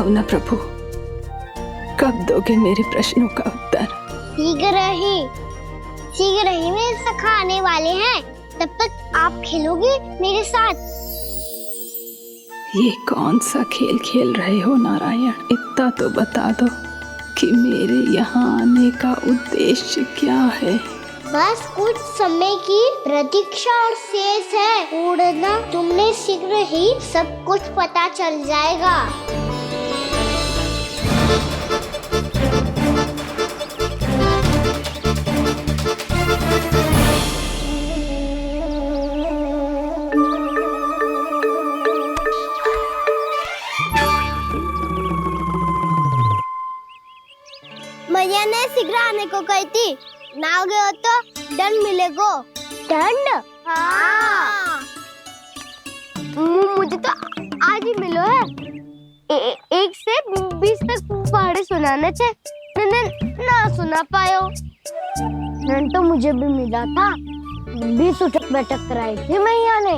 बताओ ना प्रभु, कब दोगे मेरे प्रश्नों का उत्तर? शीघ्र ही मेरे सखा आने वाले हैं, तब तक आप खेलोगे मेरे साथ। ये कौन सा खेल खेल रहे हो नारायण? इतना तो बता दो कि मेरे यहाँ आने का उद्देश्य क्या है? बस कुछ समय की प्रतीक्षा और शेष है। उड़ना तुमने शीघ्र ही सब कुछ पता चल जाएगा। मैया ने शीघ्र आने को कही थी, ना हो गए तो दंड मिलेगा। दंड? हाँ। मुझे तो आज ही मिलो है। 1 से 20 तक पहाड़े सुनाने चाहिए, ना सुना पायो। दंड तो मुझे भी मिला था, 20 उठक बैठक कराई थी मैया ने।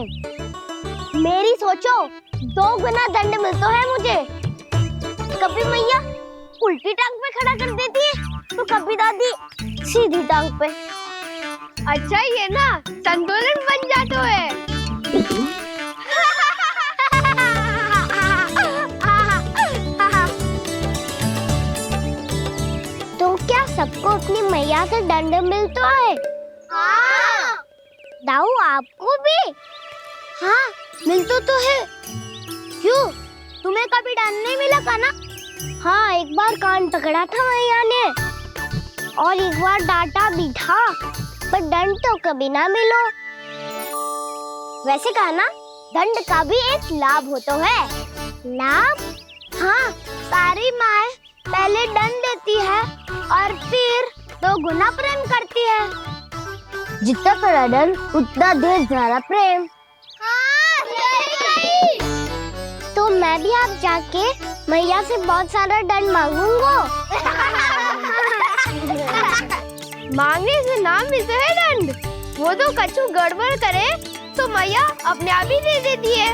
मेरी सोचो, 2 गुना दंड मिलता है मुझे। कभी मैया उल्टी टांग पे खड़ा कर देती है, तो कभी दादी सीधी टांग पे। अच्छा ये ना संतुलन बन जाता है। तो क्या सबको अपनी मैया से दंड मिलता है? हाँ। दाऊ आपको भी? हाँ मिलता तो है। क्यों, तुम्हें कभी दंड नहीं मिला का ना? हाँ, एक बार कान पकड़ा था मैया ने और एक बार डांटा भी था, पर दंड तो कभी ना मिलो। वैसे कहा ना, दंड का भी एक लाभ होता है। लाभ? हाँ, सारी माँ पहले दंड देती है और फिर 2 गुना प्रेम करती है। जितना बड़ा दंड उतना ढेर सारा प्रेम। हाँ, सही। तो मैं भी आप जाके मैया से बहुत सारा दंड मांगूंगा। मांगने से ना मिलता है दंड, वो तो कछु गड़बड़ करे तो मैया अपने आप ही दे देती है।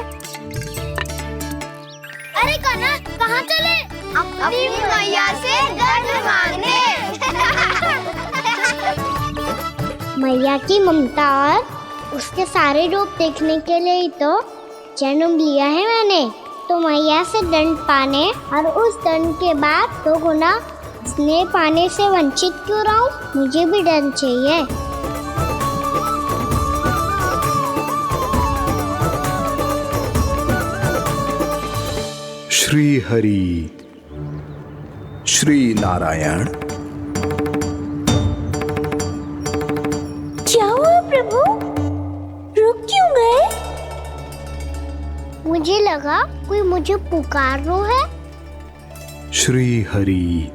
अरे कन्हा, कहाँ चले? अपनी मैया से दंड मांगने। मैया की ममता और उसके सारे रूप देखने के लिए ही तो जन्म लिया है मैंने। तो मैया से दंड पाने और उस दंड के बाद 2 गुना स्नेह पाने से वंचित क्यों रहूं? मुझे भी दंड चाहिए। श्री हरि, श्री नारायण। क्या हुआ प्रभु? रुक क्यों गए? मुझे लगा कोई मुझे पुकार रहा है। श्री हरि।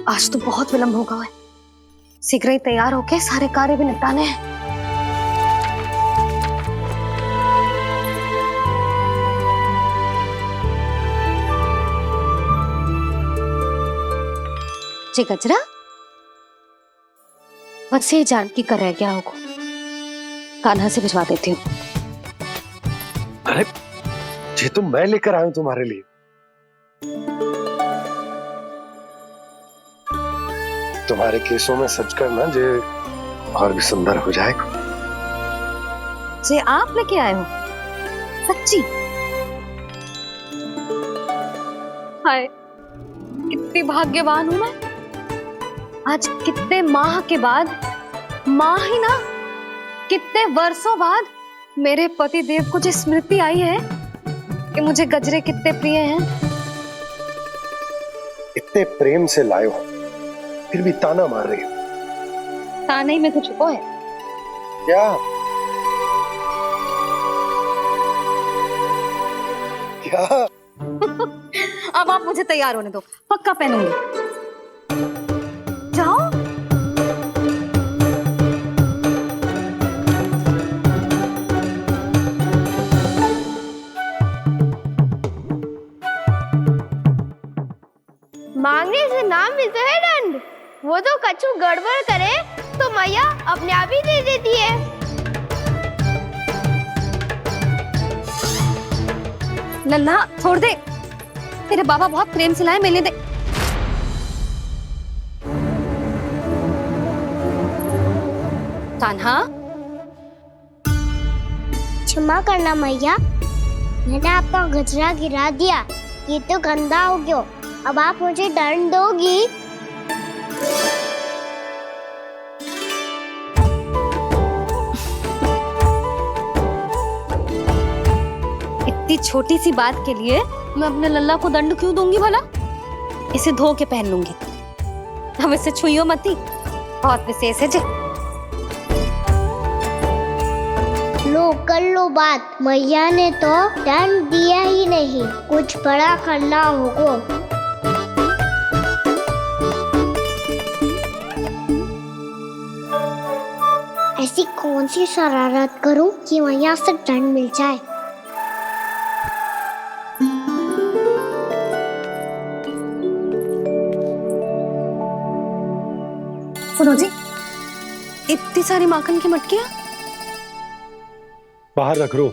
आज तो बहुत विलंब होगा है। शीघ्र ही तैयार होके सारे कार्य भी निपटाने हैं। जी गजरा, बस ये जान की कर रह गया होगा, कान्हा से भिजवा देती हूँ। अरे ये तो मैं लेकर आया हूं तुम्हारे लिए। तुम्हारे केसों में सच करना जे और भी सुंदर हो जाएगा। जे आप लेके आए हो? सच्ची? हाय, कितनी भाग्यवान हूं मैं। आज कितने माह के बाद, माह ही ना, कितने वर्षों बाद मेरे पति देव को जो स्मृति आई है कि मुझे गजरे कितने प्रिय हैं। इतने प्रेम से लाए हो, फिर भी ताना मार रही हो। ताने में तो छुपो है। क्या? क्या? अब आप मुझे तैयार होने दो, पक्का पहनूंगी। जाओ। नाम ही तो है दंड। वो तो कछु गड़बड़ करे तो मैया अपने आप ही दे देती है। लल्ला छोड़ दे, तेरे बाबा बहुत प्रेम से लाए, मैंने दे। कान्हा, क्षमा करना मैया, मैंने आपका गजरा गिरा दिया, ये तो गंदा हो गया। अब आप मुझे दंड दोगी? इतनी छोटी सी बात के लिए मैं अपने लल्ला को दंड क्यों दूंगी भला? इसे धो के पहन लूंगी। अब इसे छुइयो मती, बहुत विशेष है जे। लो कर लो बात, मैया ने तो दंड दिया ही नहीं, कुछ बड़ा करना होगा। ऐसी कौन सी शरारत करूं कि मैया से दंड मिल जाए? सुनो जी, इतनी सारी माखन की मटकियां बाहर रख रो,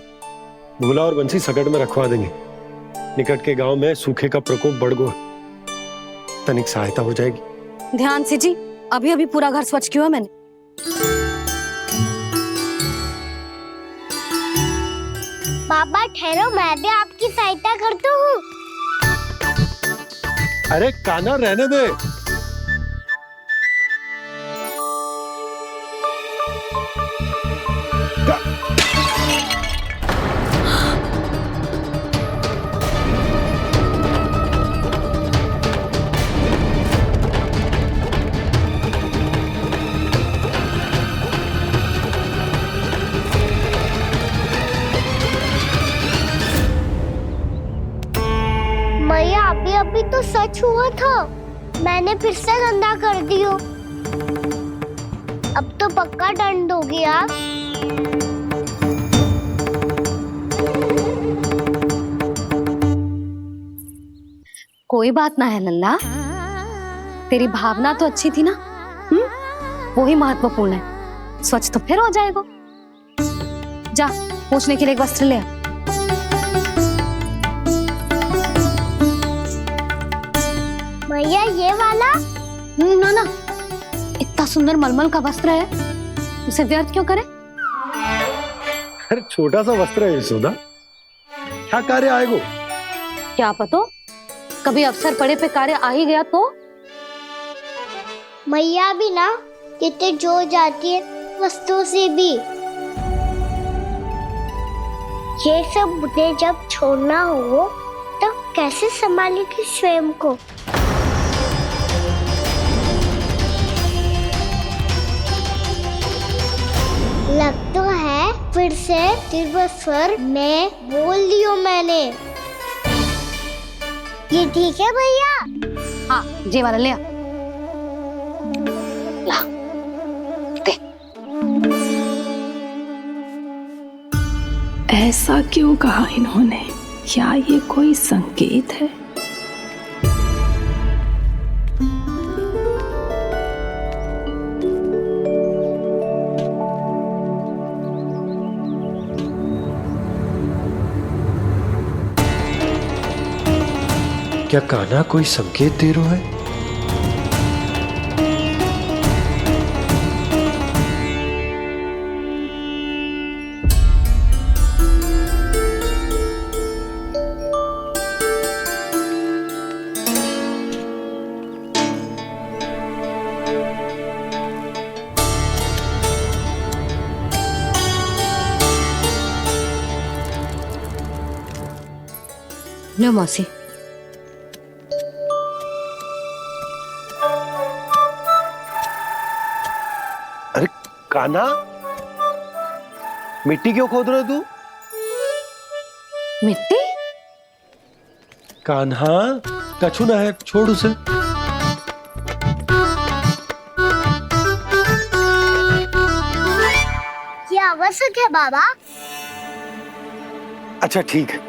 भूला और बंसी सकट में रखवा देंगे। निकट के गांव में सूखे का प्रकोप बढ़ गो, तनिक सहायता हो जाएगी। ध्यान से जी, अभी अभी पूरा घर स्वच्छ किया है मैंने। पापा ठहरो, मैं भी आपकी सहायता करता हूँ। अरे कान्हा रहने दे। मैया अभी अभी तो सच हुआ था, मैंने फिर से गंदा कर दियो। अब तो पक्का दंड दोगी आप। कोई बात ना है लल्ला, तेरी भावना तो अच्छी थी ना, वो ही महत्वपूर्ण है। स्वच्छ तो फिर हो जाएगा। जा पूछने के लिए एक वस्त्र ले आ। भैया ये वाला? ना ना, इतना सुंदर मलमल का वस्त्र है, उसे व्यर्थ क्यों करे? अरे छोटा सा वस्त्र है यशोदा, क्या कार्य आएगो? क्या पता, कभी अवसर पड़े पे कार्य आ ही गया तो। मैया भी ना कितने जो जाती है वस्तुओं से भी। ये सब मुझे जब छोड़ना हो तो कैसे संभालेगी स्वयं को? लग तो है फिर से तिरस्वर में बोल दियो मैंने। ये ठीक है भैया? हाँ, जे वाला ले आ। ला, दे। ऐसा क्यों कहा इन्होंने? क्या ये कोई संकेत है? क्या कान्हा कोई संकेत दे रहा है? लो मौसी। अरे कान्हा, मिट्टी क्यों खोद रहे तू? मिट्टी? कान्हा, कछु ना है, छोड़ उसे। ये आवश्यक है बाबा। अच्छा ठीक है।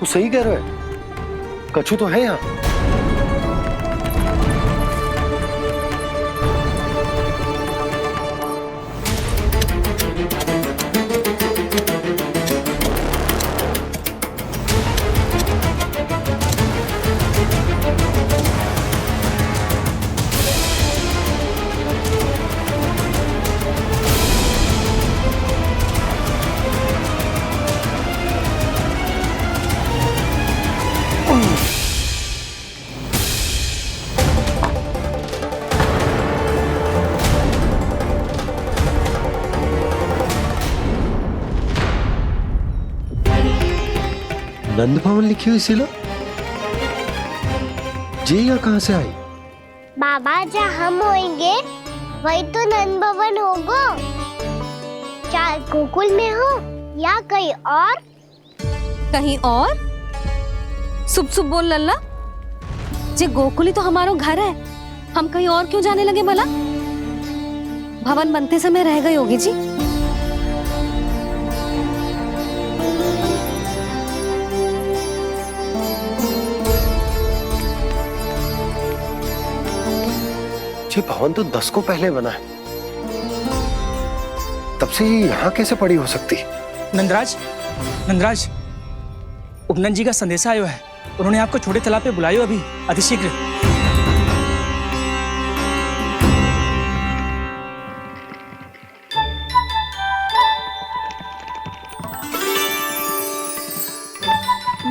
तू सही कह रहा है, कछु तो है यहाँ। नंद भवन लिखी हुई सिला, जी यहाँ कहाँ से आई? बाबा जहाँ हम होंगे वही तो नंद भवन होगा। चाहे गोकुल में हो या कहीं और। कहीं और? सुब सुब बोल लल्ला, जे गोकुली तो हमारो घर है, हम कहीं और क्यों जाने लगे भला? भवन बनते समय रह गए योगी जी। ये भवन तो 10 को पहले बना है, तब से ये यहाँ कैसे पड़ी हो सकती? नंदराज, नंदराज, उपनंद जी का संदेशा आयो है। उन्होंने आपको छोटे तालाब पे बुलायो अभी, अतिशीघ्र।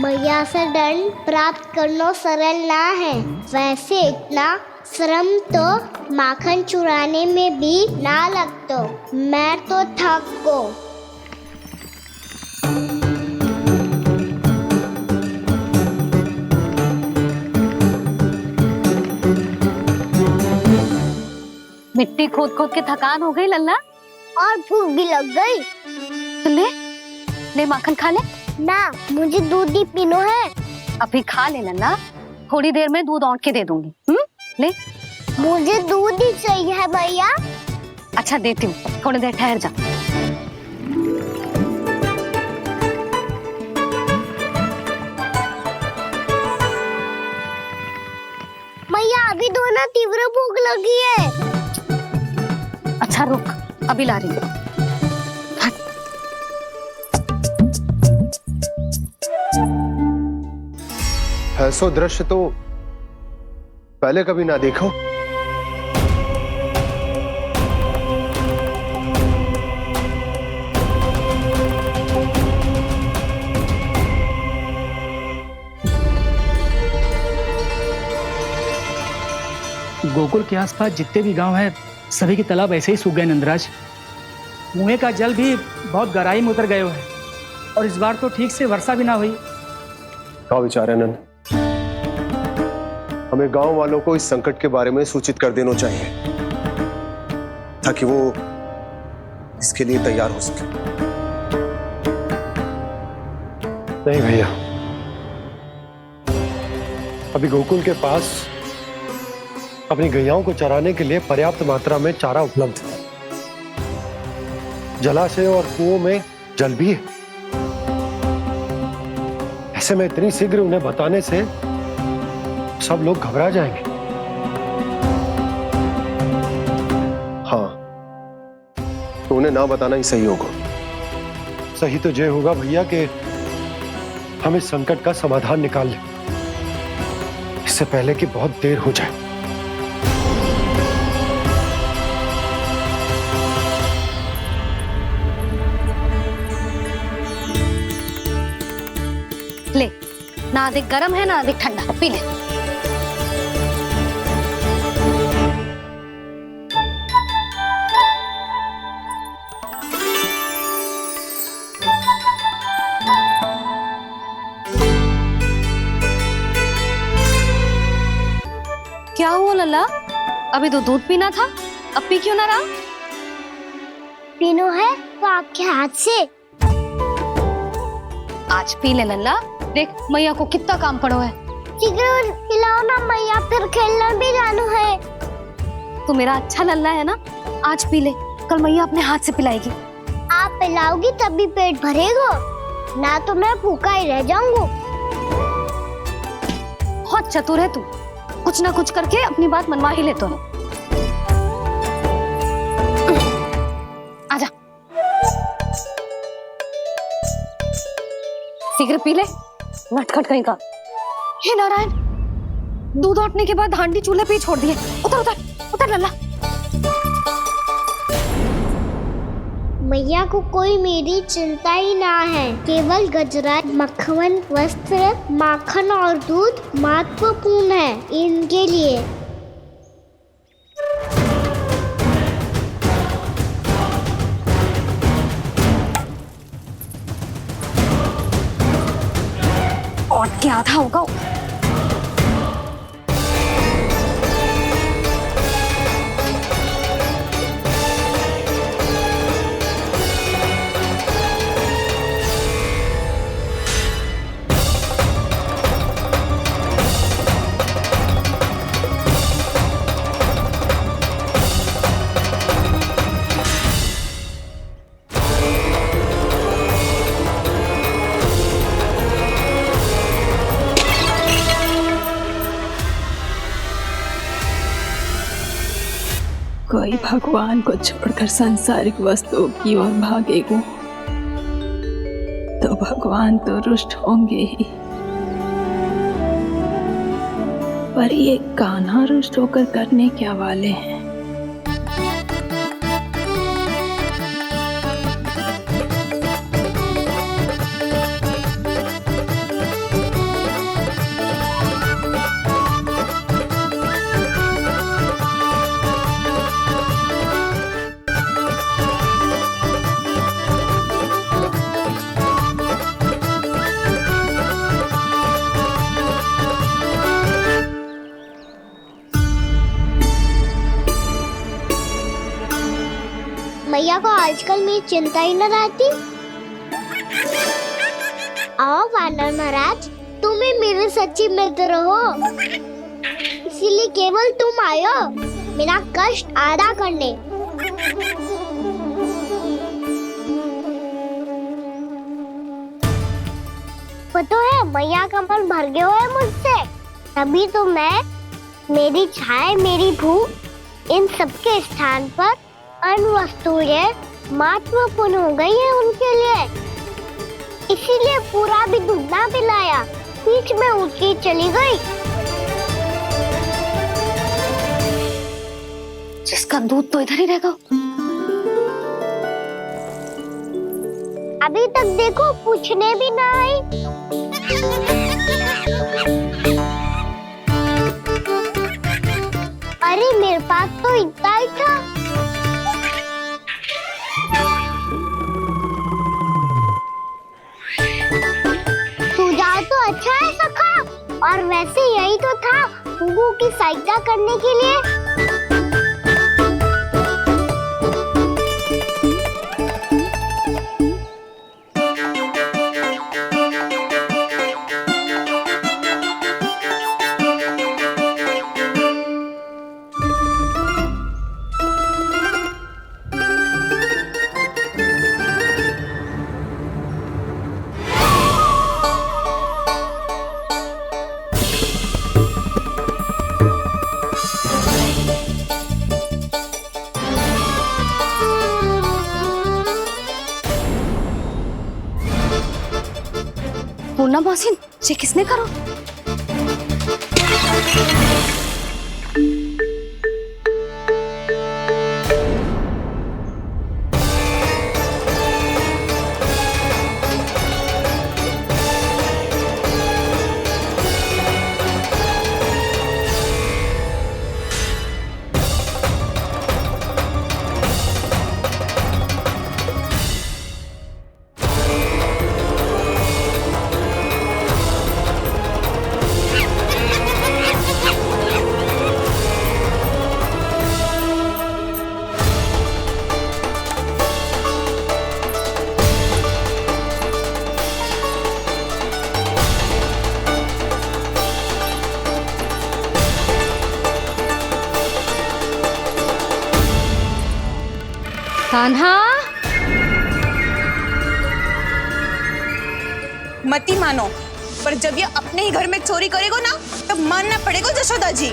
मैया से दंड प्राप्त करना सरल ना है। वैसे इतना श्रम तो माखन चुराने में भी ना लगतो। मैं तो थक गो। मिट्टी खोद खोद के थकान हो गई लल्ला, और भूख भी लग गई। तो ले ले माखन खा ले। ना, मुझे दूध ही पीनो है। अभी खा ले लल्ला, थोड़ी देर में दूध औंट के दे दूंगी। ले। मुझे दूध ही चाहिए है भैया। अच्छा देती हूँ, थोड़ी देर ठहर जा। भैया अभी तो ना तीव्र भूख लगी है। अच्छा रुक, अभी ला रही हूँ। ऐसो दृश्य तो पहले कभी ना देखो। गोकुल के आसपास जितने भी गांव हैं, सभी के तालाब ऐसे ही सूख गए नंदराज। कुएं का जल भी बहुत गहराई में उतर गए है, और इस बार तो ठीक से वर्षा भी ना हुई। क्या विचार है नंद? हमें गांव वालों को इस संकट के बारे में सूचित कर देना चाहिए, ताकि वो इसके लिए तैयार हो सके। नहीं भैया, अभी गोकुल के पास अपनी गैयाओं को चराने के लिए पर्याप्त मात्रा में चारा उपलब्ध है। जलाशय और कुओं में जल भी है। ऐसे में इतनी शीघ्र उन्हें बताने से सब लोग घबरा जाएंगे। हाँ, तो उन्हें ना बताना ही सही होगा। सही तो ये होगा भैया कि हम इस संकट का समाधान निकाल लें, इससे पहले कि बहुत देर हो जाए। ले, ना अधिक गर्म है ना अधिक ठंडा, पी ले। क्या हुआ लल्ला? अभी तो दूध पीना था, अब पी क्यों ना रहा? पीनो है तो आपके हाथ से। आज पी ले लल्ला, देख मैया को कितना काम पड़ो है। शीघ्र खिलाओ ना मैया, फिर खेलना भी जानो है। तू मेरा अच्छा लल्ला है ना, आज पी ले, कल मैया अपने हाथ से पिलाएगी। आप पिलाओगी तभी पेट भरेगा, ना तो मैं भूखा ही रह जाऊंगा। बहुत चतुर है तू, कुछ ना कुछ करके अपनी बात मनवा ही लेता है। आजा, शीघ्र पी ले, नटखट कहीं का। हे नारायण, दूध औटने के बाद हांडी चूल्हे पे ही छोड़ दिए। उतर उतर उतर लल्ला। मैया को कोई मेरी चिंता ही ना है, केवल गजरा, मक्खन, वस्त्र, माखन और दूध महत्वपूर्ण है इनके लिए। औट के आधा होगा। कोई भगवान को छोड़कर सांसारिक वस्तुओं की ओर भागेगा तो भगवान तो रुष्ट होंगे ही, पर ये कान्हा रुष्ट होकर करने क्या वाले हैं? मैया को आजकल मेरी चिंता ही न रहती। आओ वानर महाराज, तुम ही मेरे सच्ची मित्र हो, इसीलिए केवल तुम आयो मेरा कष्ट आधा करने। पता है मैया का मन भर गया है मुझसे, तभी तो मैं, मेरी छाया, मेरी भूख, इन सबके स्थान पर अन्य वस्तुएं महत्वपूर्ण हो गई है उनके लिए, इसीलिए पूरा भी दूध ना पिलाया, बीच में उठ के चली गई। जिसका दूध तो इधर ही रहेगा। अभी तक देखो पूछने भी ना आई। अरे मेरे पास तो इतना ही था। सुझाव तो अच्छा है सखा, और वैसे यही तो था गुगु की सहायता करने के लिए। पूर्णा मौसी, ये किसने करो? कान्हा, मत ही मानो, पर जब ये अपने ही घर में चोरी करेगा ना, तो मानना पड़ेगा जशोदा जी।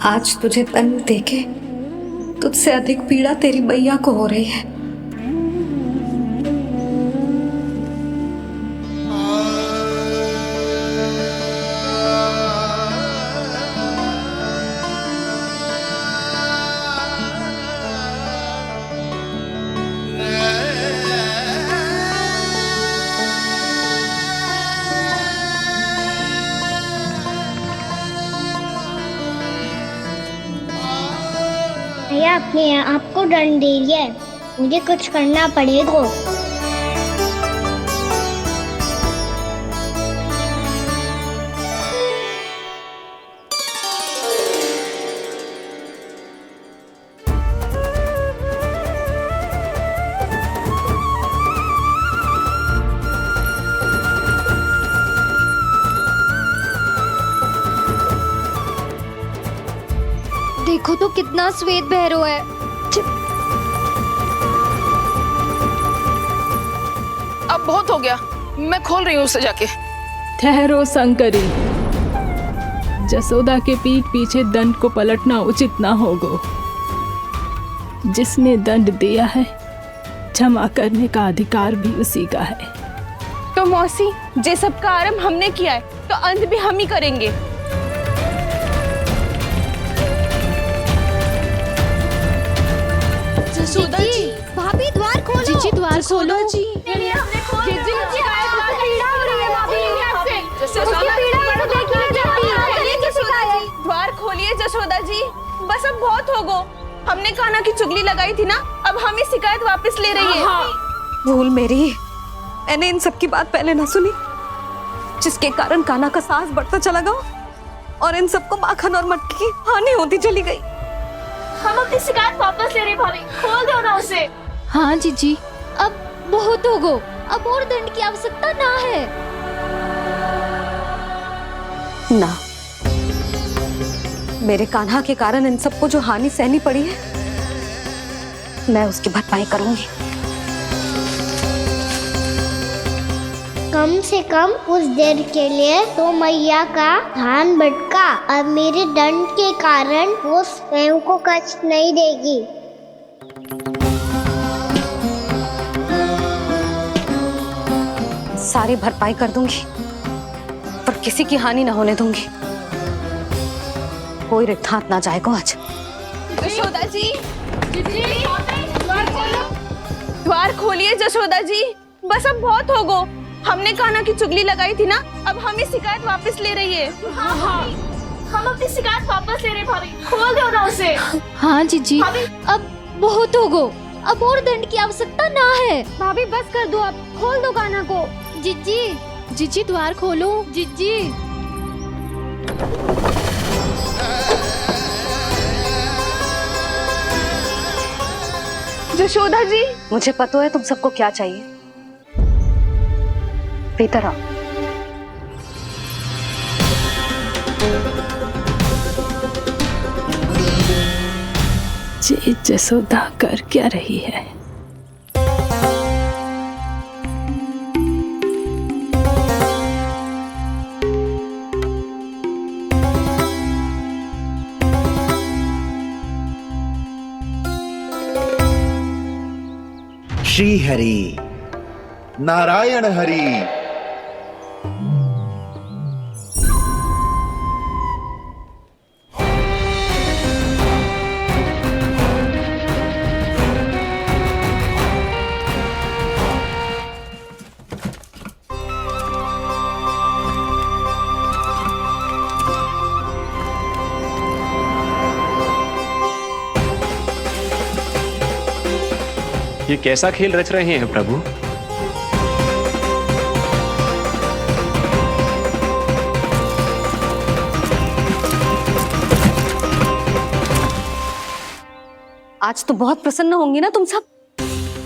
आज तुझे तन देके तुझसे अधिक पीड़ा तेरी मैया को हो रही है। भैया अपने आपको दंड दे रही है, मुझे कुछ करना पड़ेगा। देखो तो कितना श्वेत भैरव है। अब बहुत हो गया, मैं खोल रही हूँ उसे जाके। ठहरो शंकरी, जसोदा के पीठ पीछे दंड को पलटना उचित ना होगा। जिसने दंड दिया है क्षमा करने का अधिकार भी उसी का है। तो मौसी, जे सब का आरंभ हमने किया है तो अंत भी हम ही करेंगे। जसोदा जी, भाभी द्वार खोलो। जीजी द्वार खोलो। जी द्वार खोलिए जशोदा जी, बस अब बहुत हो गो। हमने कान्हा की चुगली लगाई थी ना, अब हम ही शिकायत वापस ले रही है। भूल मेरी, मैंने इन सब की बात पहले ना सुनी, जिसके कारण कान्हा का साहस बढ़ता चला गया और इन सबको माखन और मटकी की हानि होती चली गई। हम अपनी शिकायत वापस ले रहे भाभी, खोल दो ना उसे। हाँ जीजी, अब बहुत हो गो, अब और दंड की आवश्यकता ना है। ना, मेरे कान्हा के कारण इन सबको जो हानि सहनी पड़ी है, मैं उसकी भरपाई करूंगी। कम से कम कुछ देर के लिए तो मैया का ध्यान भटका, अब मेरे दंड के कारण वो स्वयं को कष्ट नहीं देगी। सारी भरपाई कर दूंगी, पर किसी की हानि ना होने दूंगी। कोई रिक्त हाथ ना जाएगा आज। जशोदा जी, द्वार खोलिए जशोदा जी, बस अब बहुत हो गो। हमने कान्हा की चुगली लगाई थी ना, अब हम ही शिकायत वापस ले रही है। हम अपनी शिकायत वापस ले रहे भाभी, खोल दो ना उसे। हाँ जीजी, अब बहुत हो गो, अब और दंड की आवश्यकता ना है। भाभी बस कर दो, अब खोल दो कान्हा को। जीजी, जीजी द्वार खोलो। जीजी जशोदा जी, मुझे पता है तुम सबको क्या चाहिए। भीतर आओ। ये जसोदा कर क्या रही है? श्री हरि नारायण हरि। ये कैसा खेल रच रहे हैं प्रभु? आज तो बहुत प्रसन्न होंगी ना तुम सब।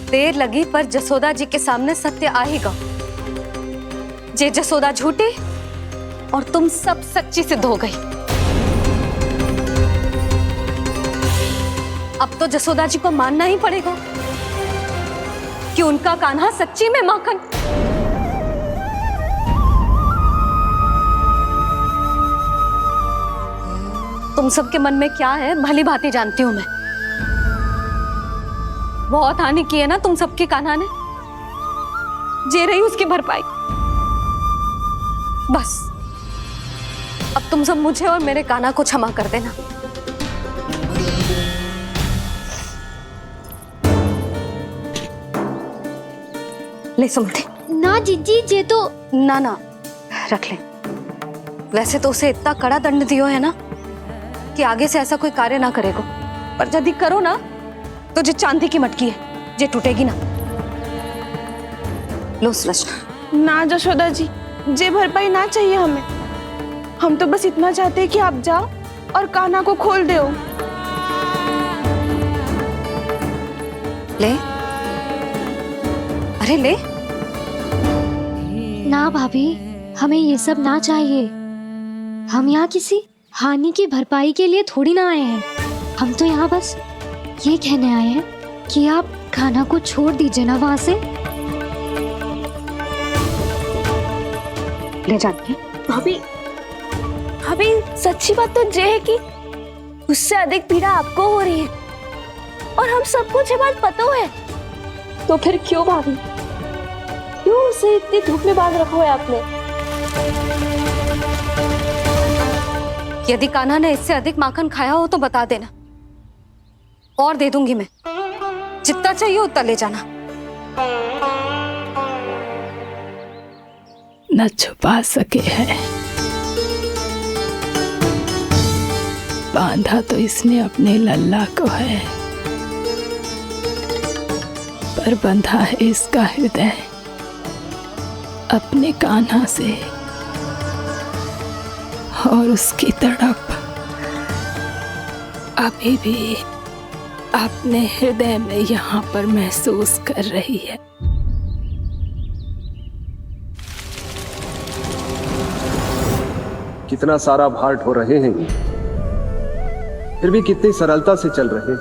देर लगी पर जसोदा जी के सामने सत्य आएगा। जे जसोदा झूठी और तुम सब सच्ची सिद्ध हो गई। अब तो जसोदा जी को मानना ही पड़ेगा कि उनका कान्हा सच्ची में माखन। तुम सबके मन में क्या है भली भांति जानती हूं मैं। बहुत हानि की है ना तुम सबके कान्हा ने, जे रही उसकी भरपाई। बस अब तुम सब मुझे और मेरे कान्हा को क्षमा कर देना। ले सुमति। ना जीजी, जे तो ना रख ले। वैसे तो उसे इतना कड़ा दंड दियो है ना कि आगे से ऐसा कोई कार्य ना करेगा, पर यदि करो ना तो जो चांदी की मटकी है जे टूटेगी ना। लो सुलक्षणा। ना जशोदा जी, जे भरपाई ना चाहिए हमें। हम तो बस इतना चाहते हैं कि आप जाओ और कान्हा को खोल दो। ले, अरे ले। ना भाभी, हमें ये सब ना चाहिए। हम यहाँ किसी हानि की भरपाई के लिए थोड़ी ना आए हैं। हम तो यहाँ बस ये कहने आए हैं कि आप कान्हा को छोड़ दीजिए ना वहां से। ले जाती भाभी, भाभी सच्ची बात तो ये है कि उससे अधिक पीड़ा आपको हो रही है और हम सबको ये बात पता है। तो फिर क्यों भाभी, क्यों उसे इतनी धूप में बांध रखा है आपने? यदि कान्हा ने इससे अधिक माखन खाया हो तो बता देना, और दे दूंगी मैं। जितना चाहिए उतना ले जाना। न छुपा सके है, बांधा तो इसने अपने लल्ला को है, पर बंधा है इसका हृदय अपने कान्हा से। और उसकी तड़प अभी भी अपने हृदय में यहाँ पर महसूस कर रही है। कितना सारा भार ढो रहे हैं, फिर भी कितनी सरलता से चल रहे हैं।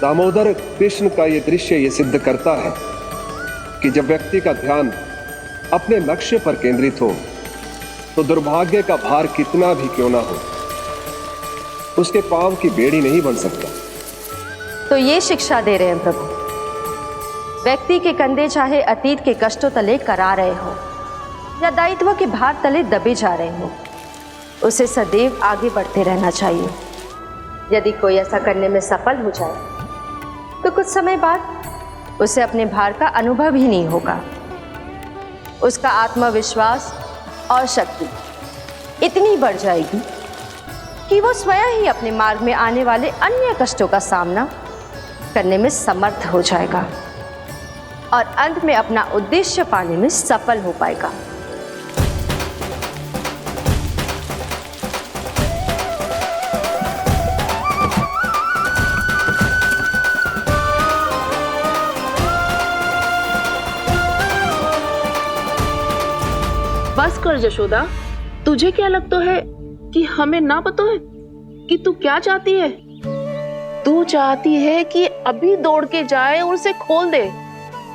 दामोदर कृष्ण का ये दृश्य ये सिद्ध करता है कि जब व्यक्ति का ध्यान अपने लक्ष्य पर केंद्रित हो तो दुर्भाग्य का भार कितना भी क्यों ना हो, उसके पांव की बेड़ी नहीं बन सकता। तो ये शिक्षा दे रहे हैं प्रभु। व्यक्ति के कंधे चाहे अतीत के कष्टों तले करा रहे हो या दायित्व के भार तले दबे जा रहे हो, उसे सदैव आगे बढ़ते रहना चाहिए। यदि कोई ऐसा करने में सफल हो जाए तो कुछ समय बाद उसे अपने भार का अनुभव ही नहीं होगा। उसका आत्मविश्वास और शक्ति इतनी बढ़ जाएगी कि वो स्वयं ही अपने मार्ग में आने वाले अन्य कष्टों का सामना करने में समर्थ हो जाएगा और अंत में अपना उद्देश्य पाने में सफल हो पाएगा। बस कर जशोदा, तुझे क्या लगता है कि हमें ना पता है कि तू क्या चाहती है? तू चाहती है कि अभी दौड़ के जाए और उसे खोल दे,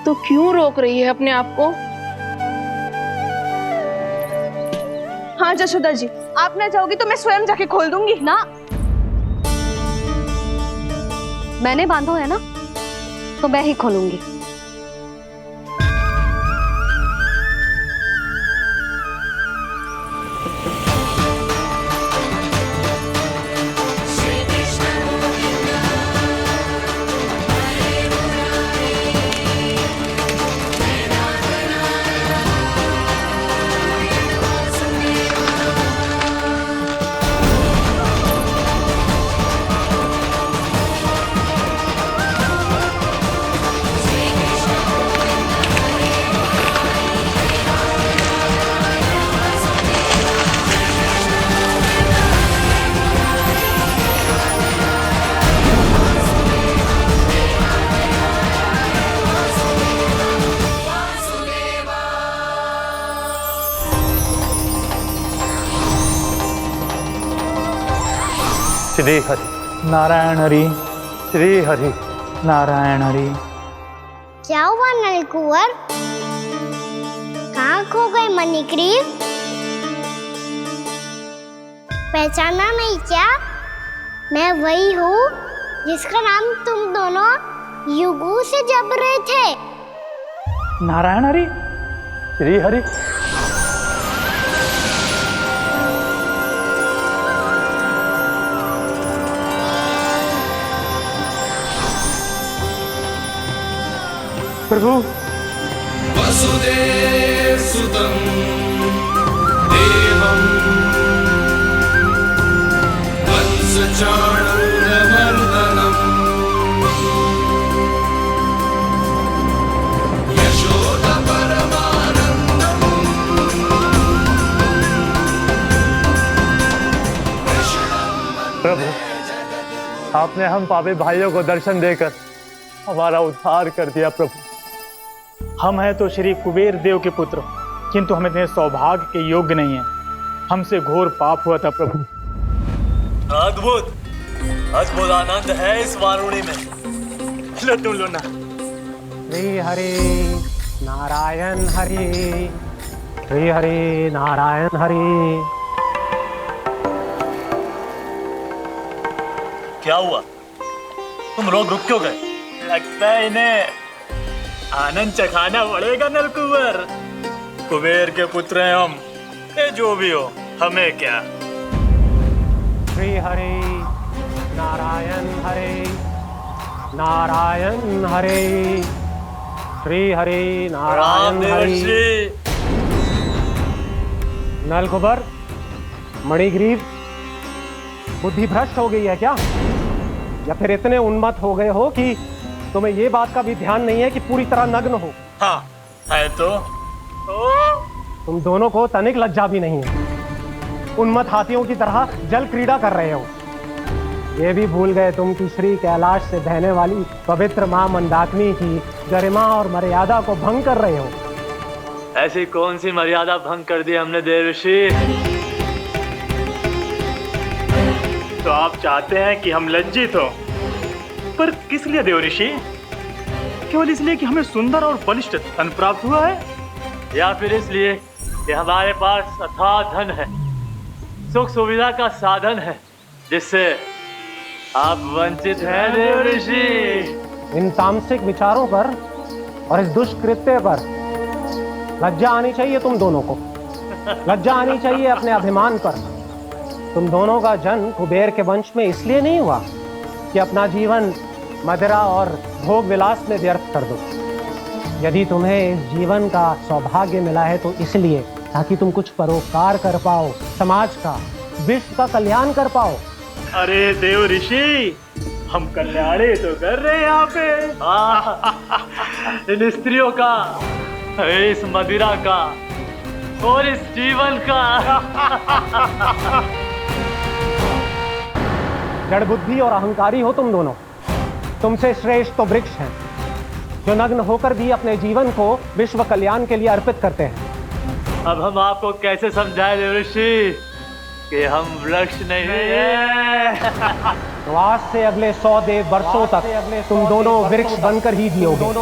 तो क्यों रोक रही है अपने आप को? हाँ जशोदा जी, आप ना जाओगी तो मैं स्वयं जाके खोल दूंगी। ना, मैंने बांधो है ना, तो मैं ही खोलूंगी। श्री हरि नारायण हरि, श्री हरि नारायण हरि। क्या हुआ नलकुंवर? कहाँ खो गए मणिग्रीव? पहचाना नहीं क्या? मैं वही हूँ जिसका नाम तुम दोनों युगों से जप रहे थे। नारायण हरि, श्री हरि। प्रभु वसुदेव सुतं देवं वंशचाणूरमर्दनम् यशोदपरमानन्दम् प्रभु, आपने हम पापी भाइयों को दर्शन देकर हमारा उद्धार कर दिया। प्रभु, हम हैं तो श्री कुबेर देव के पुत्र, किंतु हम इतने सौभाग्य के योग्य नहीं हैं। हमसे घोर पाप हुआ था प्रभु। अद्भुत अद्भुत आनंद है इस वारुणी में। लो तुम लो ना। श्री हरि नारायण हरि, श्री हरि नारायण हरि। क्या हुआ? तुम लोग रुक क्यों गए? लगता है इन्हें आनंद चखाना पड़ेगा नलकुंवर। कुबेर के पुत्र हैं हम, ये जो भी हो हमें क्या। श्री हरि नारायण हरि, नारायण हरि, श्री हरि नारायण हरि। नलकुबर, मणिग्रीव, बुद्धि भ्रष्ट हो गई है क्या? या फिर इतने उन्मत्त हो गए हो कि तुम्हें ये बात का भी ध्यान नहीं है कि पूरी तरह नग्न हो? हाँ है तो तुम दोनों को तनिक लज्जा भी नहीं है। उन्मत्त हाथियों की तरह जल क्रीड़ा कर रहे हो। ये भी भूल गए तुम कि श्री कैलाश से बहने वाली पवित्र मां मंदाकिनी की गरिमा और मर्यादा को भंग कर रहे हो। ऐसी कौन सी मर्यादा भंग कर दी हमने देवर्षि? तो आप चाहते हैं कि हम लज्जित हो, पर किस लिए देवर्षि? केवल इसलिए कि हमें सुंदर और बलिष्ठ धन प्राप्त हुआ है, या फिर इसलिए कि हमारे पास अथाह धन है, सुख सुविधा का साधन है, जिससे आप वंचित हैं देवर्षि? इन तामसिक विचारों पर और इस दुष्कृत्य पर लज्जा आनी चाहिए तुम दोनों को। लज्जा आनी चाहिए अपने अभिमान पर। तुम दोनों का जन्म कुबेर के वंश में इसलिए नहीं हुआ कि अपना जीवन मदिरा और भोग विलास में व्यर्थ कर दो। यदि तुम्हें इस जीवन का सौभाग्य मिला है तो इसलिए ताकि तुम कुछ परोपकार कर पाओ, समाज का, विश्व का कल्याण कर पाओ। अरे देव ऋषि, हम कल्याणी तो कर रहे हैं यहाँ पे। इन स्त्रियों का, इस मदिरा का और इस जीवन का। जड़ बुद्धि और अहंकारी हो तुम दोनों। तुमसे श्रेष्ठ तो वृक्ष हैं, जो नग्न होकर भी अपने जीवन को विश्व कल्याण के लिए अर्पित करते हैं। अब हम आपको कैसे समझाएं देवर्षि कि हम वृक्ष नहीं हैं? तो आज से अगले 100 देव वर्षों तक तुम दोनों वृक्ष बनकर ही जियोगे।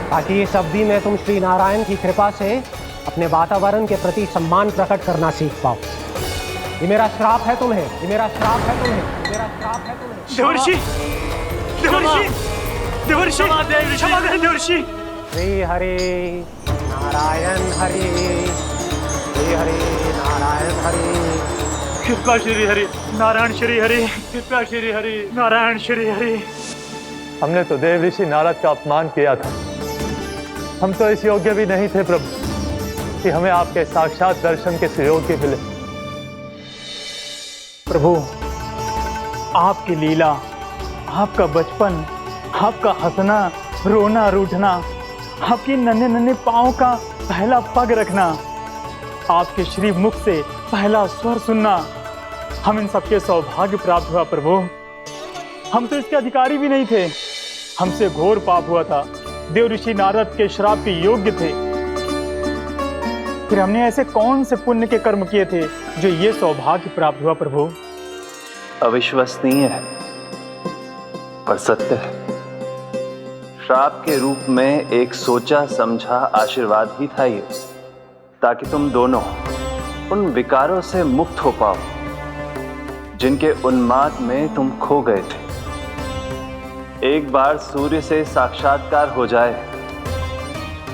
ताकि इस अवधि में तुम श्री नारायण की कृपा से अपने वातावरण के प्रति सम्मान प्रकट करना सीख पाओ। ये मेरा श्राप है तुम्हें, ये मेरा श्राप है तुम्हें, मेरा श्राप है तुम्हें। देवर्षि, देवर्षि, देवर्षि, क्षमा करें देवर्षि। श्री हरि नारायण हरि, श्री हरि नारायण हरि। कृपा श्री हरि नारायण, श्री हरि कृपा श्री हरि नारायण, श्री हरि। हमने तो देव ऋषि नारद का अपमान किया था। हम तो इस योग्य भी नहीं थे प्रभु कि हमें आपके साक्षात दर्शन के सुयोग्य मिले। प्रभु, आपकी लीला, आपका बचपन, आपका हंसना, रोना, रूठना, आपकी नन्हे नन्हे पाँव का पहला पग रखना, आपके श्री मुख से पहला स्वर सुनना, हम इन सबके सौभाग्य प्राप्त हुआ प्रभु। हम तो इसके अधिकारी भी नहीं थे। हमसे घोर पाप हुआ था, देव ऋषि नारद के श्राप के योग्य थे। फिर हमने ऐसे कौन से पुण्य के कर्म किए थे जो ये सौभाग्य प्राप्त हुआ प्रभु? अविश्वसनीय है पर सत्य है। श्राप के रूप में एक सोचा समझा आशीर्वाद ही था ये, ताकि तुम दोनों उन विकारों से मुक्त हो पाओ जिनके उन्माद में तुम खो गए थे। एक बार सूर्य से साक्षात्कार हो जाए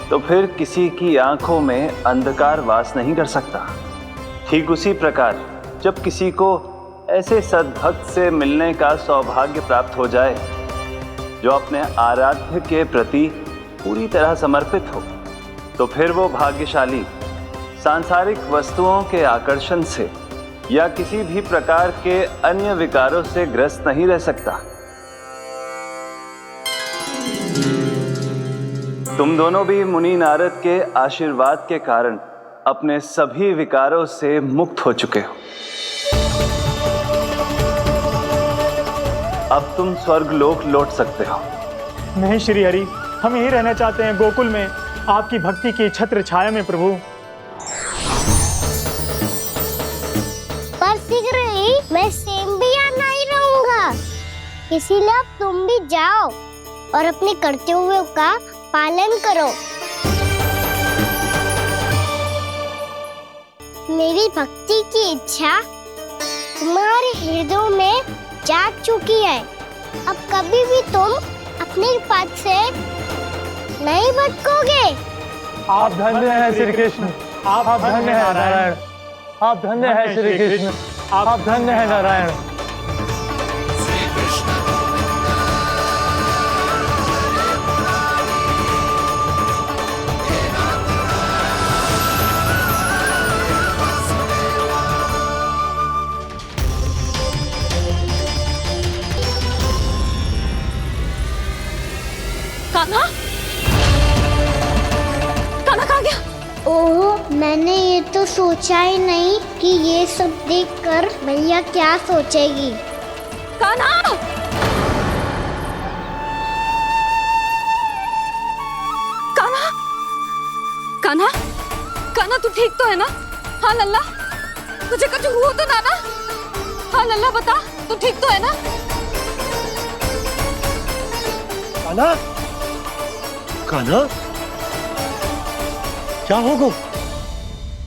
तो फिर किसी की आंखों में अंधकार वास नहीं कर सकता। ठीक उसी प्रकार जब किसी को ऐसे सद्भक्त से मिलने का सौभाग्य प्राप्त हो जाए जो अपने आराध्य के प्रति पूरी तरह समर्पित हो, तो फिर वो भाग्यशाली सांसारिक वस्तुओं के आकर्षण से या किसी भी प्रकार के अन्य विकारों से ग्रस्त नहीं रह सकता। तुम दोनों भी मुनि नारद के आशीर्वाद के कारण अपने सभी विकारों से मुक्त हो चुके हो। अब तुम स्वर्गलोक लौट सकते हो। नहीं श्री हरि, हम यही रहना चाहते हैं गोकुल में, आपकी भक्ति की छत्र छाया में प्रभु। पर शीघ्र ही मैं सेम्बिया नहीं रहूंगा, इसीलिए अब तुम भी जाओ और अपने कर्तव्यों का पालन करो। मेरी भक्ति की इच्छा तुम्हारे हृदय में जाग चुकी है। अब कभी भी तुम अपने पथ से नहीं भटकोगे। आप धन्य हैं श्री कृष्ण, आप धन्य हैं नारायण, आप धन्य हैं श्री कृष्ण, आप धन्य हैं नारायण। कान्हा, कान्हा कहाँ गया? ओह, मैंने ये तो सोचा ही नहीं कि ये सब देखकर भैया क्या सोचेगी। कान्हा! कान्हा! कान्हा! कान्हा तू ठीक तो है ना? हाँ लल्ला, तुझे कुछ हुआ तो ना? हाँ लल्ला बता, तू ठीक तो है ना? कान्हा, कान्हा, क्या होगा?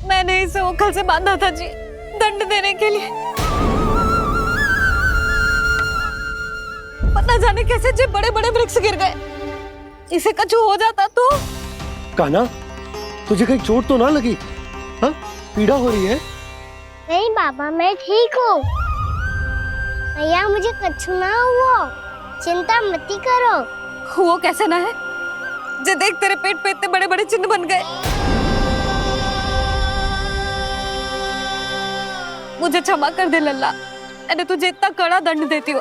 मैंने इसे ओखल से बांधा था जी, दंड देने के लिए। पता जाने कैसे जो बड़े बड़े वृक्ष गिर गए। इसे कुछ हो जाता तो? कान्हा, तुझे कहीं चोट तो ना लगी? हाँ, पीड़ा हो रही है? नहीं बाबा, मैं ठीक हूँ। भैया मुझे कुछ ना हुआ, चिंता मत करो। वो कैसे ना है? जे देख तेरे पेट पे इतने बड़े बड़े चिन्ह बन गए। मुझे क्षमा कर दे लल्ला, मैंने तुझे इतना कड़ा दंड देती हो।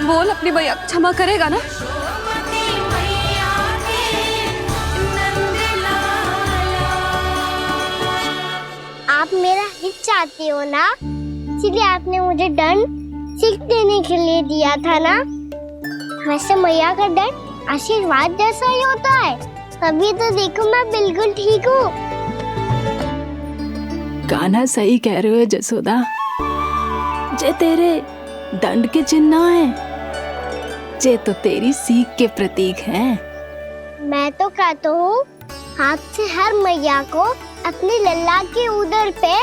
बोल अपनी भैया क्षमा करेगा ना? आप मेरा हित चाहते हो ना, इसलिए आपने मुझे दंड सीख देने के लिए दिया था ना। वैसे मैया का दंड आशीर्वाद जैसा ही होता है, तभी तो देखो मैं बिल्कुल ठीक हूँ। कान्हा सही कह रहे हो जसोदा, जे तेरे दंड के चिन्ह है, जे तो तेरी सीख के प्रतीक हैं। मैं तो कहता हूँ हाथ से हर मैया को अपनी लल्ला के उदर पे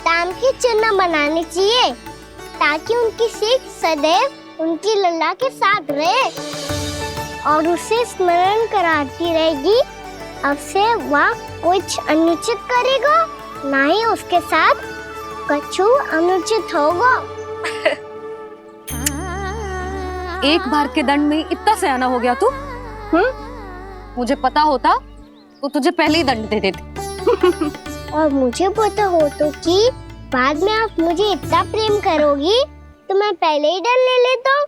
ताम के चिन्ह बनाने चाहिए, ताकि उनकी सीख सदैव उनकी लल्ला के साथ रहे और उसे स्मरण कराती रहेगी। अब से वह कुछ अनुचित करेगा, ना ही उसके साथ कुछ अनुचित होगा। एक बार के दंड में इतना सयाना हो गया तू? मुझे पता होता तो तुझे पहले ही दंड दे देती। और मुझे पता हो तो कि बाद में आप मुझे इतना प्रेम करोगी तो मैं पहले ही डर ले लेता हूँ।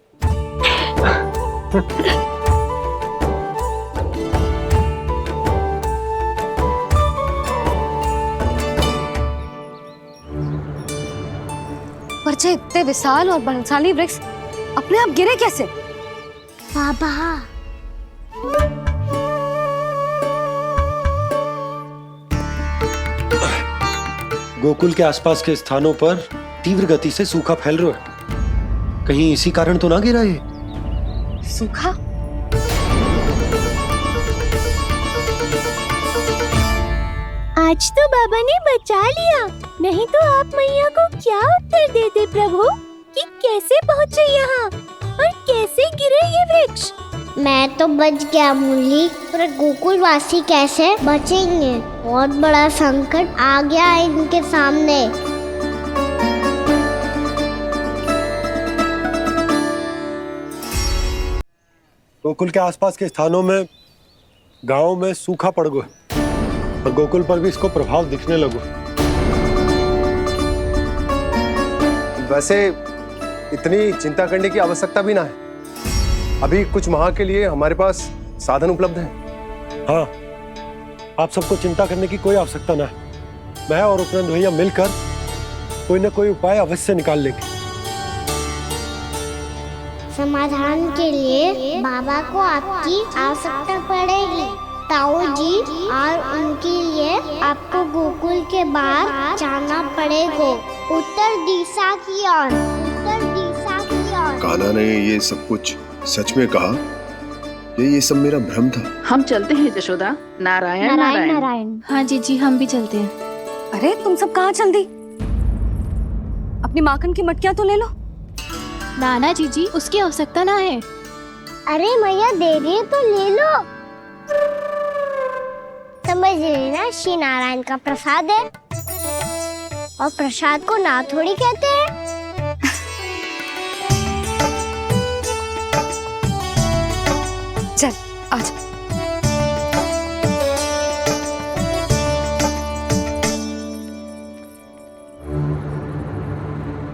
पर जे इतने विशाल और बलशाली वृक्ष अपने आप गिरे कैसे? बाबा, गोकुल के आसपास के स्थानों पर तीव्र गति से सूखा फैल रहा है। कहीं इसी कारण तो ना गिरा ये? सूखा? आज तो बाबा ने बचा लिया, नहीं तो आप मैया को क्या उत्तर देते प्रभु कि कैसे पहुँचे यहाँ और कैसे गिरे ये वृक्ष। मैं तो बच गया मुरली, पर गोकुल वासी कैसे बचेंगे? बहुत बड़ा संकट आ गया है इनके सामने। गोकुल के आसपास के स्थानों में, गांवों में सूखा पड़ गया और गोकुल पर भी इसको प्रभाव दिखने लगा। वैसे इतनी चिंता करने की आवश्यकता भी ना है। अभी कुछ माह के लिए हमारे पास साधन उपलब्ध हैं। हाँ, आप सबको चिंता करने की कोई आवश्यकता ना है। मैं और उपनंद भैया मिलकर कोई ना कोई उपाय अवश्य निकाल लेंगे। समाधान के लिए बाबा को आपकी आवश्यकता पड़ेगी। ताऊ जी और उनके लिए आपको गोकुल के बाहर जाना पड़ेगा, उत्तर दिशा की ओर, उत्तर दिशा की ओर। कान्हा ने ये सब कुछ सच में कहा? ये सब मेरा भ्रम था? हम चलते हैं जशोदा। नारायण नारायण नारायण। हाँ जीजी, हम भी चलते हैं। अरे तुम सब कहाँ चल दी? अपनी माखन की मटकियाँ तो ले लो। नाना जीजी, उसकी आवश्यकता ना है। अरे मैया दे रही है तो ले लो। समझ लेना, श्री नारायण का प्रसाद है और प्रसाद को ना थोड़ी कहते हैं। चल आज।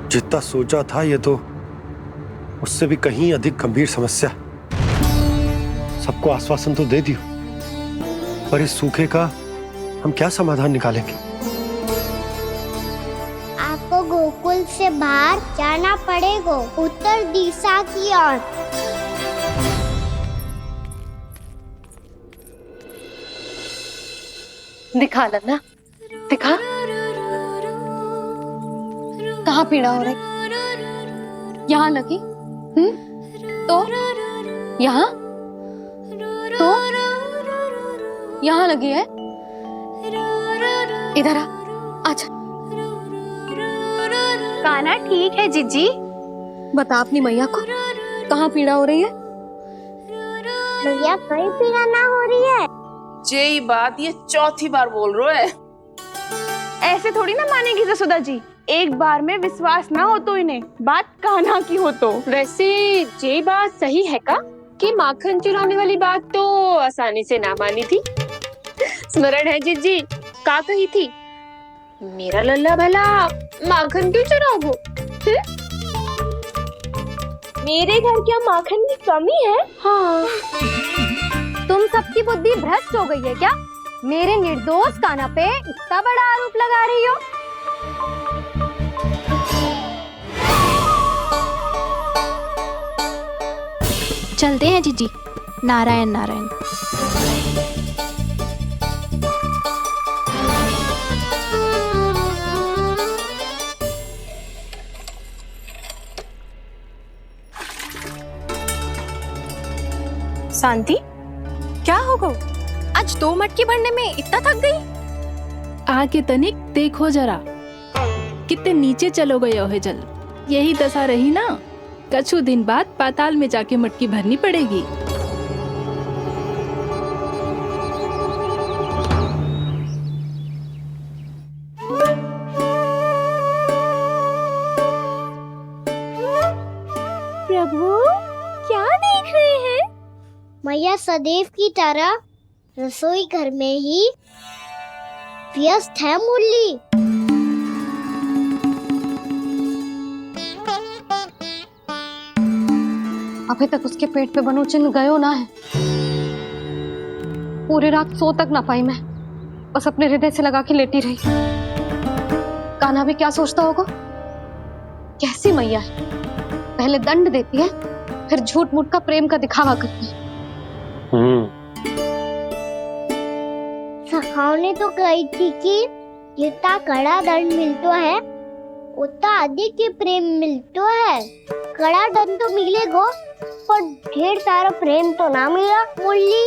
जितना सोचा था ये तो उससे भी कहीं अधिक गंभीर समस्या। सबको आश्वासन तो दे दियो, पर इस सूखे का हम क्या समाधान निकालेंगे? आपको गोकुल से बाहर जाना पड़ेगा, उत्तर दिशा की ओर। दिखा लन्ना, दिखा। कहाँ पीड़ा हो रही? यहाँ लगी? तो यहाँ? तो यहाँ लगी है? इधर आ, आजा। कान्हा ठीक है जीजी। बता अपनी मैया को कहाँ पीड़ा हो रही है? भैया कहीं पीड़ा ना हो रही है। यही बात ये चौथी बार बोल रहे है। ऐसे थोड़ी ना मानेगी जसोदा जी। एक बार में विश्वास ना हो तो इन्हें बात कान्हा की हो तो। वैसे ये बात सही है का कि माखन चुराने वाली बात तो आसानी से ना मानी थी। स्मरण है जीजी का कही थी, मेरा लल्ला भला माखन क्यों चुराओगे? मेरे घर क्या माखन की कमी है? हाँ। तुम सबकी बुद्धि भ्रष्ट हो गई है क्या? मेरे निर्दोष कान्हा पे इतना बड़ा आरोप लगा रही हो? चलते हैं जीजी। नारायण नारायण। शांति, क्या हो गो? आज 2 मटकी भरने में इतना थक गई? आके तनिक देखो जरा, कितने नीचे चलो गए हो जल। यही दशा रही ना, कछु दिन बाद पाताल में जाके मटकी भरनी पड़ेगी। प्रभु क्या देख रहे हैं? मैया सदैव की तरह रसोई घर में ही व्यस्त है मुरली। अभी तक उसके पेट पे बनो चिन्ह गयो ना है। पूरी रात सो तक ना पाई मैं, बस अपने हृदय से लगा के लेटी रही। कान्हा भी क्या सोचता होगा? कैसी मैया है, पहले दंड देती है फिर झूठ मूठ का प्रेम का दिखावा करती है। सखाओ ने तो कही थी कि जितना कड़ा दंड मिलतो है उतना अधिक ही प्रेम मिलतो है। कड़ा दंड तो मिलेगो पर ढेर सारा प्रेम तो ना मिला। मुरली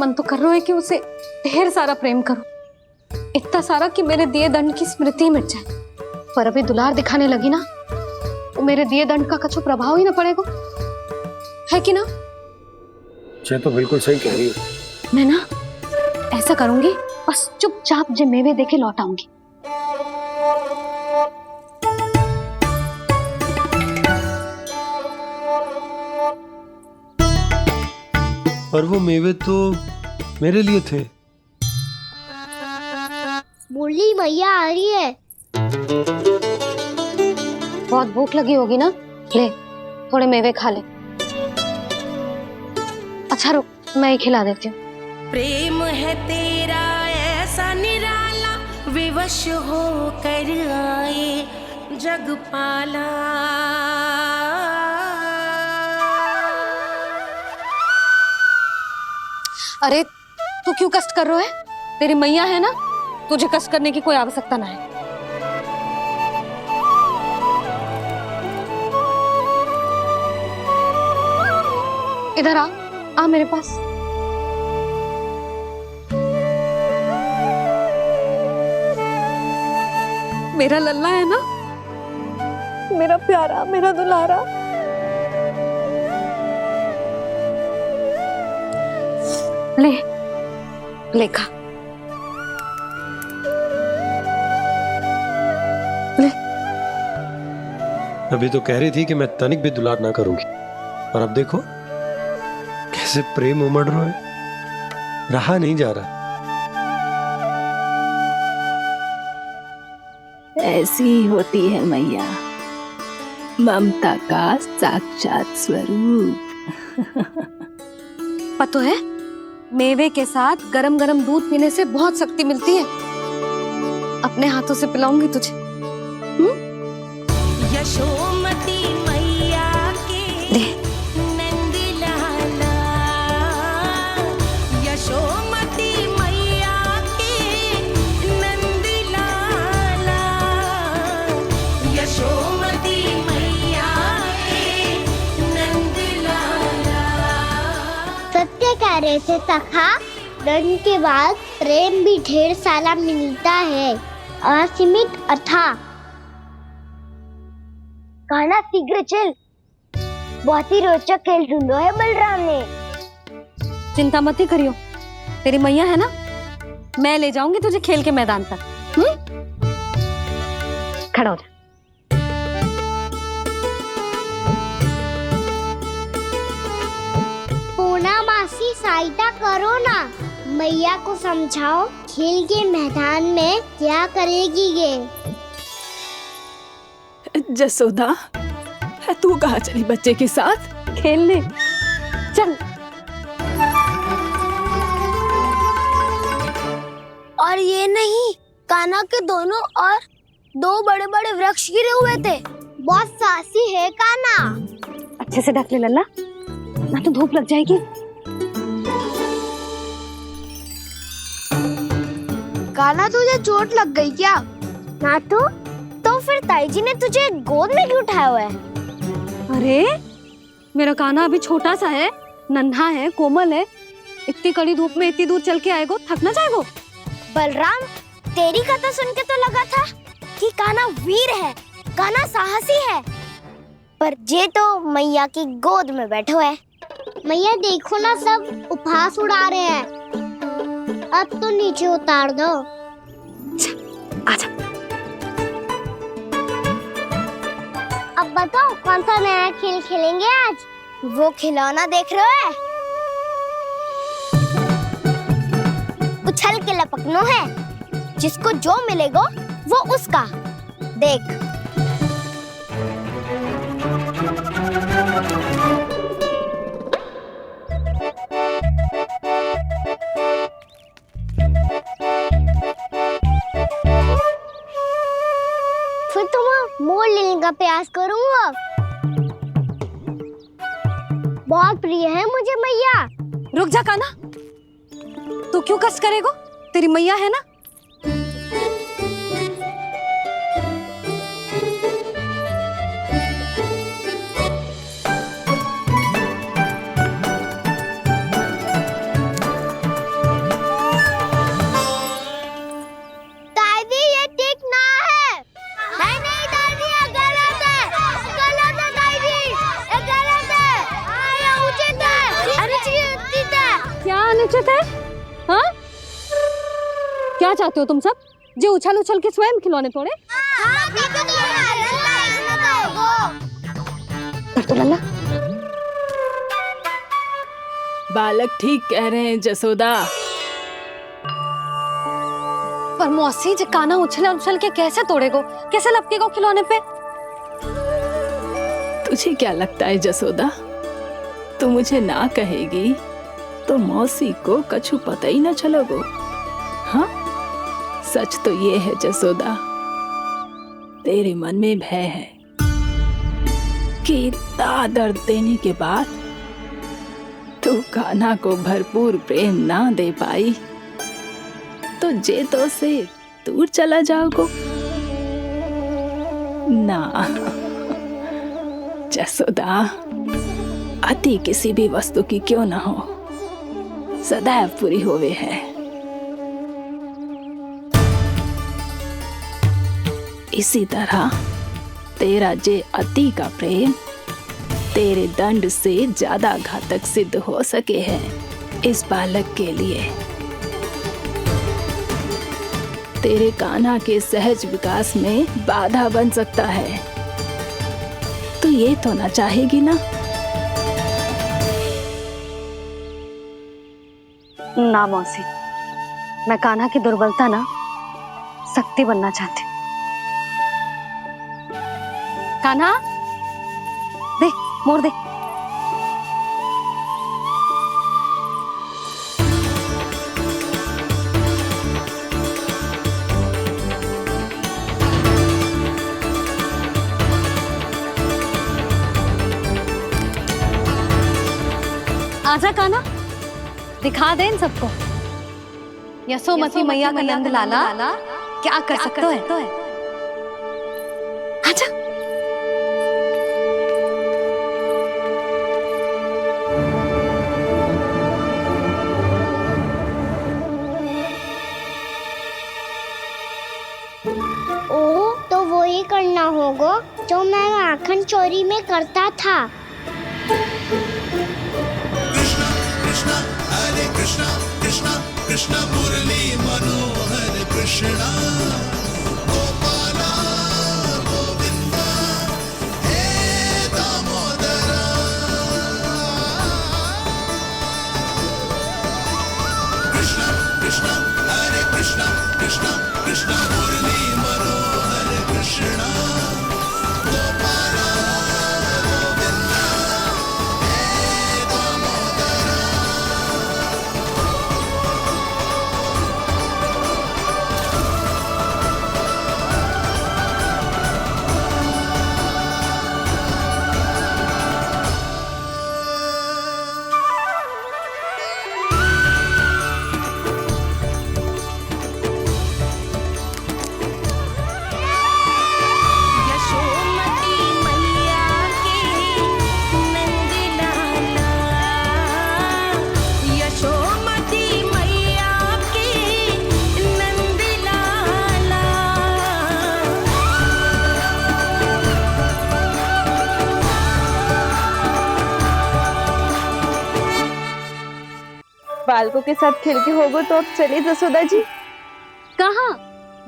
मन तो कर रहा है कि उसे ढेर सारा प्रेम करूं, इतना सारा कि मेरे दिए दंड की स्मृति मिट जाए। पर अभी दुलार दिखाने लगी ना, तो मेरे दिए दंड का कछु प्रभाव ही ना पड़ेगा, है कि ना? ये तो बिल्कुल सही कह रही है। मैं ना ऐसा करूंगी, बस चुपचाप जे मेवे देके लौट आऊंगी। और वो मेवे तो मेरे लिए थे। मुरली मैया आ रही है। बहुत भूख लगी होगी ना, ले थोड़े मेवे खा ले। अच्छा रुक, मैं ही खिला देती हूँ। प्रेम है तेरा ऐसा निराला, विवश हो कर आए जग पाला। अरे तू क्यों कष्ट कर रहा है? तेरी मैया है ना, तुझे कष्ट करने की कोई आवश्यकता ना है। इधर आ मेरे पास। मेरा लल्ला है ना, मेरा प्यारा, मेरा दुलारा। ले खा ले। अभी तो कह रही थी कि मैं तनिक भी दुलार ना करूंगी, और अब देखो कैसे प्रेम उमड़ रहा है, रहा नहीं जा रहा। ऐसी ही होती है मैया, ममता का साक्षात स्वरूप। पता है, मेवे के साथ गरम गरम दूध पीने से बहुत शक्ति मिलती है। अपने हाथों से पिलाऊंगी तुझे। यशोमती मैया के नंद लाला, यशोमती मैया के नंद लाला, यशोमती मैया के नंद लाला। सत्य कह रहे थे सखा, दंड के बाद प्रेम भी ढेर सारा मिलता है, असीमित अथाह। कहना शीघ्र चल, बहुत ही रोचक खेल ढूंढो है बलराम ने। चिंता मत ही करियो, तेरी मैया है ना, मैं ले जाऊंगी तुझे खेल के मैदान पर। खड़ा हो जा। पूना मासी सहायता करो ना, मैया को समझाओ खेल के मैदान में क्या करेगी ये। जसोदा, तू कहाँ चली बच्चे के साथ? खेलने चल। और ये नहीं, कान्हा के दोनों और दो बड़े बड़े वृक्ष गिरे हुए थे। बहुत साहसी है कान्हा। अच्छे से ढक ले लल्ला, ना तो धूप लग जाएगी। कान्हा तुझे चोट लग गई क्या? ना तो फिर ताई जी ने तुझे गोद में क्यों उठाया हुआ है? अरे मेरा कान्हा अभी छोटा सा है, नन्हा है, कोमल है। इतनी कड़ी धूप में इतनी दूर चल के आएगो, थक ना जाएगो। बलराम, तेरी कथा सुन के तो लगा था कि कान्हा वीर है, कान्हा साहसी है, पर जे तो मैया की गोद में बैठे हुए। मैया देखो ना, सब उपहास उड़ा रहे हैं। अब तो नीचे उतार दो। आजा। अब बताओ कौन सा नया खेल खेलेंगे आज? वो खिलौना देख रहे हो? उछल के लपकनो है, जिसको जो मिलेगा वो उसका। देख। फिर तुम मोड़ लेने का प्रयास करूंगा। बहुत प्रिय है मुझे मैया। रुक जा कान्हा, तू क्यों कष्ट करेगो? तेरी मैया है ना। दादी ये ठीक ना है। नहीं नहीं दादी ये गलत है। गलत है दादी, ये गलत है। ये उचित है, अनुचित है। क्या अनुचित है? हाँ? क्या चाहते हो तुम सब? जो उछल उछल के स्वयं खिलौने तोड़े? तो लल्ला, बालक ठीक कह रहे हैं जसोदा। पर मौसी जी कान्हा उछल उछल के कैसे तोड़ेगो? कैसे लपकेगो खिलौने पे? तुझे क्या लगता है जसोदा, तू मुझे ना कहेगी तो मौसी को कछु पता ही ना चलोगो। हाँ, सच तो ये है जसोदा, तेरे मन में भय है कि इतना दर्द देने के बाद तू कान्हा को भरपूर प्रेम ना दे पाई तो जेतो से दूर चला जाओगो ना। जसोदा, अति किसी भी वस्तु की क्यों ना हो, सदैव पूरी होवे है। इसी तरह तेरा जे अति का प्रेम तेरे दंड से ज्यादा घातक सिद्ध हो सके है इस बालक के लिए। तेरे कान्हा के सहज विकास में बाधा बन सकता है। तो ये तो ना चाहेगी ना? ना मौसी, मैं कान्हा की दुर्बलता ना शक्ति बनना चाहती। कान्हा, दे मोड़ दे। आजा कान्हा, दिखा दे इन सबको यशोमती मैया का नंद लाला क्या कर सकता है। आजा। ओ, तो वो ही करना होगा जो मैं माखन चोरी में करता था। कृष्णा कृष्णा मुरली मनोहर कृष्णा गोपाला गोविंदा हे दामोदरा। कृष्णा कृष्णा हरे कृष्णा कृष्णा कृष्णा मुरली मनोहर कृष्णा गोपाला गोविंदा हे दामोदरा। यशोमती मैया के नंद लाला, यशोमती मैया के नंद लाला। बालकों के साथ खेल के होगो तो अब चलिए जसोदा जी। कहाँ?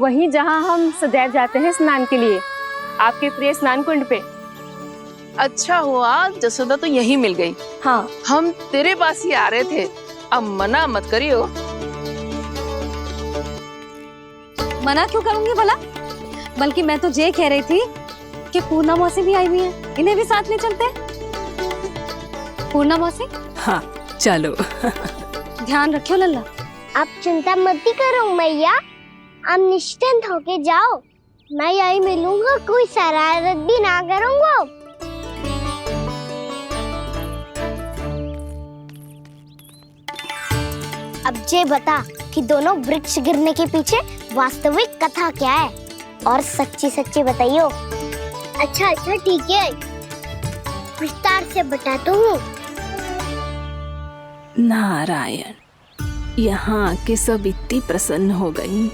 वहीं जहाँ हम सदैव जाते हैं स्नान के लिए, आपके प्रिय स्नान कुंड पे। अच्छा हुआ जसोदा तो यही मिल गई। हाँ, हम तेरे पास ही आ रहे थे, अब मना मत करियो। मना क्यों करूंगी भला? बल्कि मैं तो ये कह रही थी कि पूर्णा मौसी भी आई हुई है, इन्हें भी साथ ले चलते हैं। पूर्णा मौसी, हाँ चलो। ध्यान रखियो लल्ला। आप चिंता मत करो मैया, आप निश्चिंत होके जाओ, मैं यही मिलूंगा, कोई शरारत भी ना करूंगा। अब जे बता कि दोनों वृक्ष गिरने के पीछे वास्तविक कथा क्या है, और सच्ची सच्ची बताइयो। अच्छा अच्छा ठीक है, विस्तार से बताता हूँ। नारायण, यहाँ के सब इतनी प्रसन्न हो गई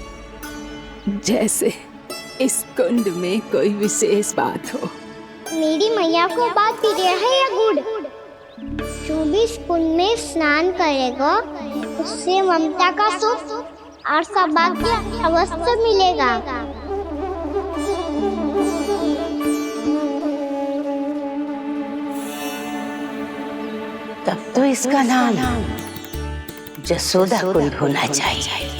जैसे इस कुंड में कोई विशेष बात हो। मेरी मैया को बात प्रिय है या गुड़? जो भी इस कुंड में स्नान करेगा उससे ममता का सुख और सौभाग्य अवश्य मिलेगा। तब तो इसका नाम जसोदा कुंड होना चाहिए।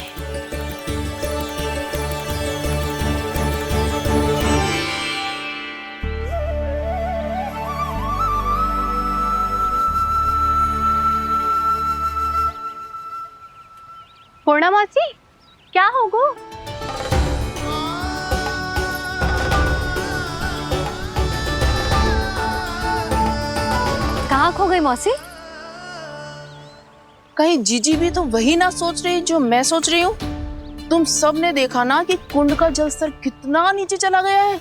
पूर्णा मासी, क्या होगो? कहाँ खो गई मौसी? कहीं जीजी भी तो वही ना सोच रही जो मैं सोच रही हूँ। तुम सब ने देखा ना कि कुंड का जलस्तर कितना नीचे चला गया है।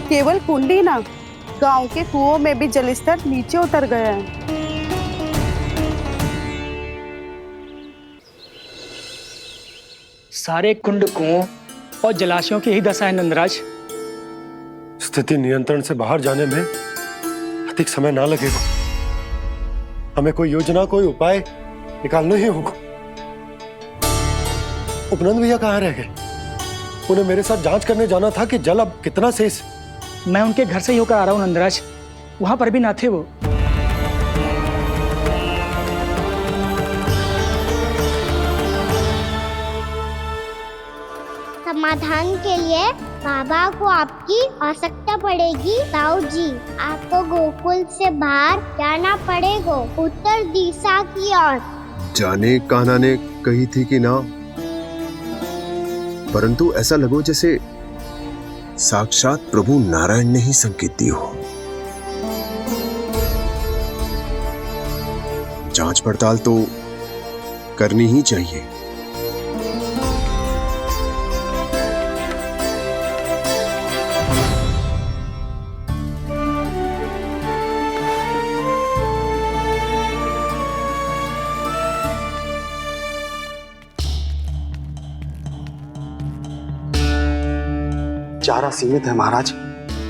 केवल कुंड ही ना, गांव के कुओं में भी जलस्तर नीचे उतर गया है। सारे कुंड कुओं और जलाशयों की ही दशा है नंदराज। स्थिति नियंत्रण से बाहर जाने में अधिक समय ना लगेगा। हमें कोई योजना, कोई उपाय निकालना ही होगा। उपनंद भैया कहाँ रह गए? उन्हें मेरे साथ जांच करने जाना था कि जल अब कितना शेष। मैं उनके घर से ही होकर आ रहा हूँ नंदराज, वहां पर भी ना थे वो। समाधान के लिए बाबा को आपकी आवश्यकता पड़ेगी। ताऊ जी, आपको गोकुल से बाहर जाना पड़ेगा, उत्तर दिशा की ओर। जाने कान्हा ने कही थी कि ना, परंतु ऐसा लगो जैसे साक्षात प्रभु नारायण ने ही संकेत दी हो। जांच पड़ताल तो करनी ही चाहिए। चारा सीमित है महाराज,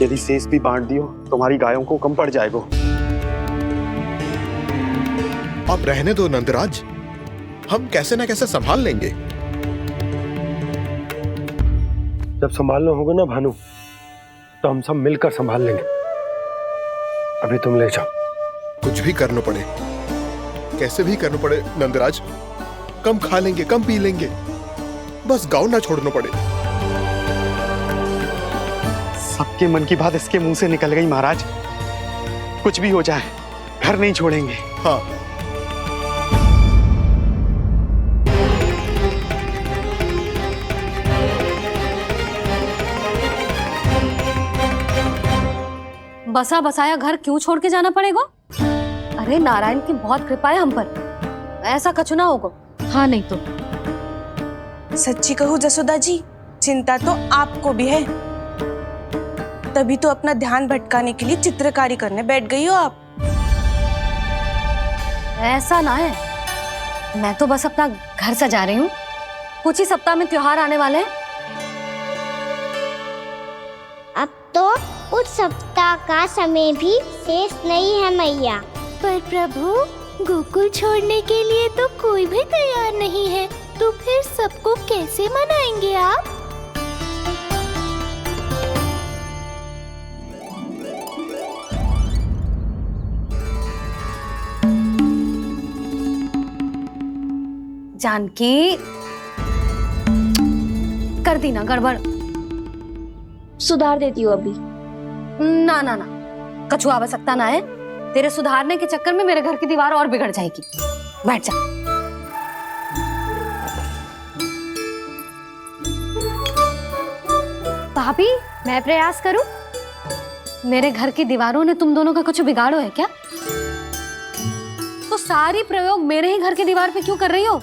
यदि शेष भी बांट दियो तो हमारी गायों को कम पड़ जाएगा। अब रहने दो नंदराज, हम कैसे न कैसे संभाल लेंगे। जब संभालना होगा ना भानु, तो हम सब मिलकर संभाल लेंगे। अभी तुम ले जाओ। कुछ भी करना पड़े, कैसे भी करना पड़े नंदराज, कम खा लेंगे, कम पी लेंगे, बस गाँव ना छोड़ना पड़े। सबके मन की बात इसके मुंह से निकल गई महाराज। कुछ भी हो जाए घर नहीं छोड़ेंगे। हाँ, बसा बसाया घर क्यों छोड़ के जाना पड़ेगा? अरे नारायण की बहुत कृपा है हम पर, ऐसा कछु ना होगा। हाँ नहीं तो सच्ची कहूँ जसोदा जी, चिंता तो आपको भी है, तभी तो अपना ध्यान भटकाने के लिए चित्रकारी करने बैठ गई हो आप। ऐसा ना है, मैं तो बस अपना घर सजा रही हूँ। कुछ ही सप्ताह में त्योहार आने वाले हैं। अब तो कुछ सप्ताह का समय भी शेष नहीं है मैया। पर प्रभु, गोकुल छोड़ने के लिए तो कोई भी तैयार नहीं है, तो फिर सबको कैसे मनाएंगे आप? जानकी, कर दी ना गड़बड़। सुधार देती हूँ अभी। ना ना ना, कछु आवश्यकता ना है। तेरे सुधारने के चक्कर में मेरे घर की दीवार और बिगड़ जाएगी। बैठ जा। भाभी, मैं प्रयास करूं? मेरे घर की दीवारों ने तुम दोनों का कुछ बिगाड़ो है क्या? सारी प्रयोग मेरे ही घर की दीवार पे क्यों कर रही हो?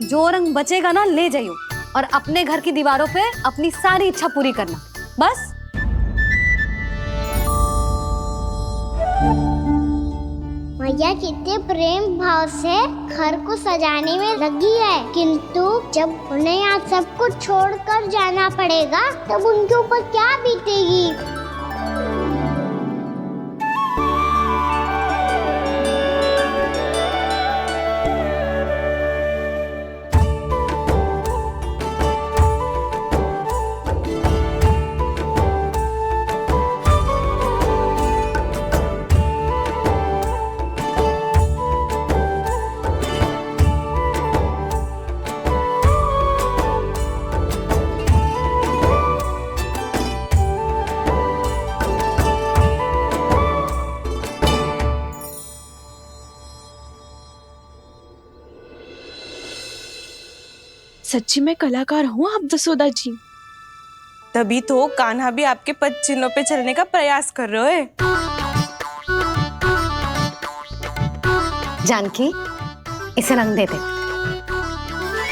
जो रंग बचेगा ना ले जाइयो और अपने घर की दीवारों पे अपनी सारी इच्छा पूरी करना, बस। मैया कितने प्रेम भाव से घर को सजाने में लगी है, किंतु जब उन्हें यहाँ सब कुछ छोड़कर जाना पड़ेगा तब उनके ऊपर क्या बीतेगी। सच्ची में कलाकार हूँ आप जसोदा जी। तभी तो कान्हा भी आपके पद चिन्हों पे चलने का प्रयास कर रहे है। जानकी, इसे रंग दे दे।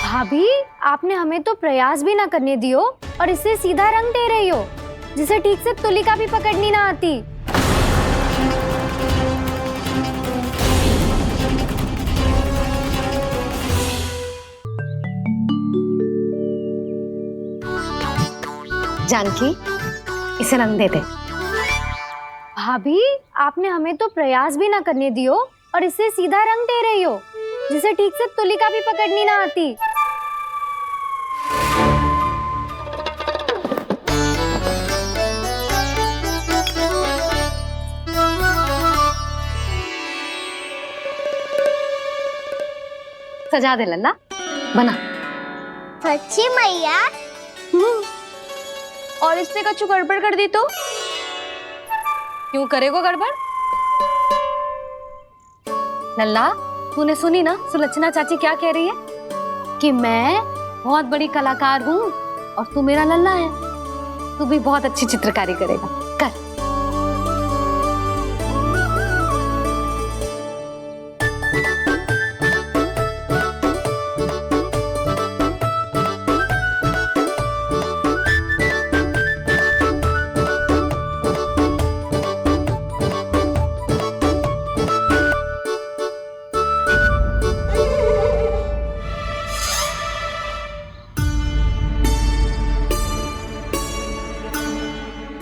भाभी, आपने हमें तो प्रयास भी ना करने दियो और इसे सीधा रंग दे रही हो, जिसे ठीक से तुलिका भी पकड़नी ना आती। जानकी, इसे रंग दे दे। भाभी, आपने हमें तो प्रयास भी ना करने दियो और इसे सीधा रंग दे रही हो, जिसे ठीक से तुलिका भी पकड़नी ना आती। सजा दे लल्ला, बना। सच्ची मैया? और इसने कछु गड़बड़ कर दी तो? क्यों करेगो गड़बड़? लल्ला, तूने सुनी ना सुलक्षणा चाची क्या कह रही है? कि मैं बहुत बड़ी कलाकार हूँ और तू मेरा लल्ला है, तू भी बहुत अच्छी चित्रकारी करेगा। कर।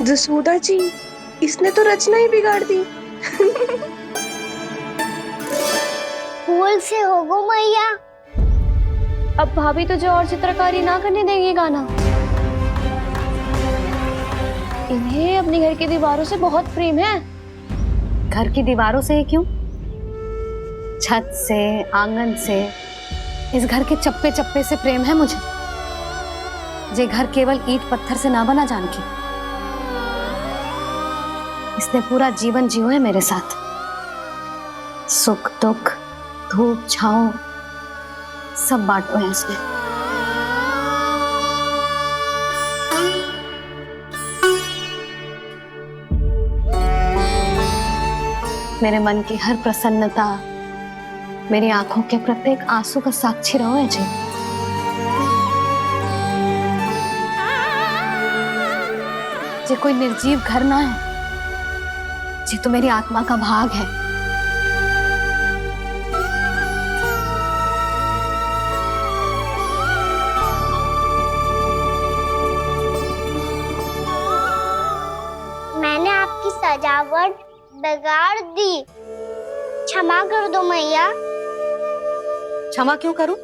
जसोदा जी, इसने तो रचना ही बिगाड़ दी। फूल से होगो मैया। अब भाभी तुझे और चित्रकारी ना करने देंगी गाना। इन्हें अपने घर की दीवारों से बहुत प्रेम है। घर की दीवारों से ही क्यों, छत से, आंगन से, इस घर के चप्पे चप्पे से प्रेम है मुझे। ये घर केवल ईंट पत्थर से ना बना जानकी, इसने पूरा जीवन जियो है मेरे साथ। सुख दुख, धूप छांव सब बांटो है इसने। मेरे मन की हर प्रसन्नता, मेरी आंखों के प्रत्येक आंसू का साक्षी रहो है जी। ये कोई निर्जीव घर ना है, ये तो मेरी आत्मा का भाग है। मैंने आपकी सजावट बिगाड़ दी, क्षमा कर दो मैया। क्षमा क्यों करूं?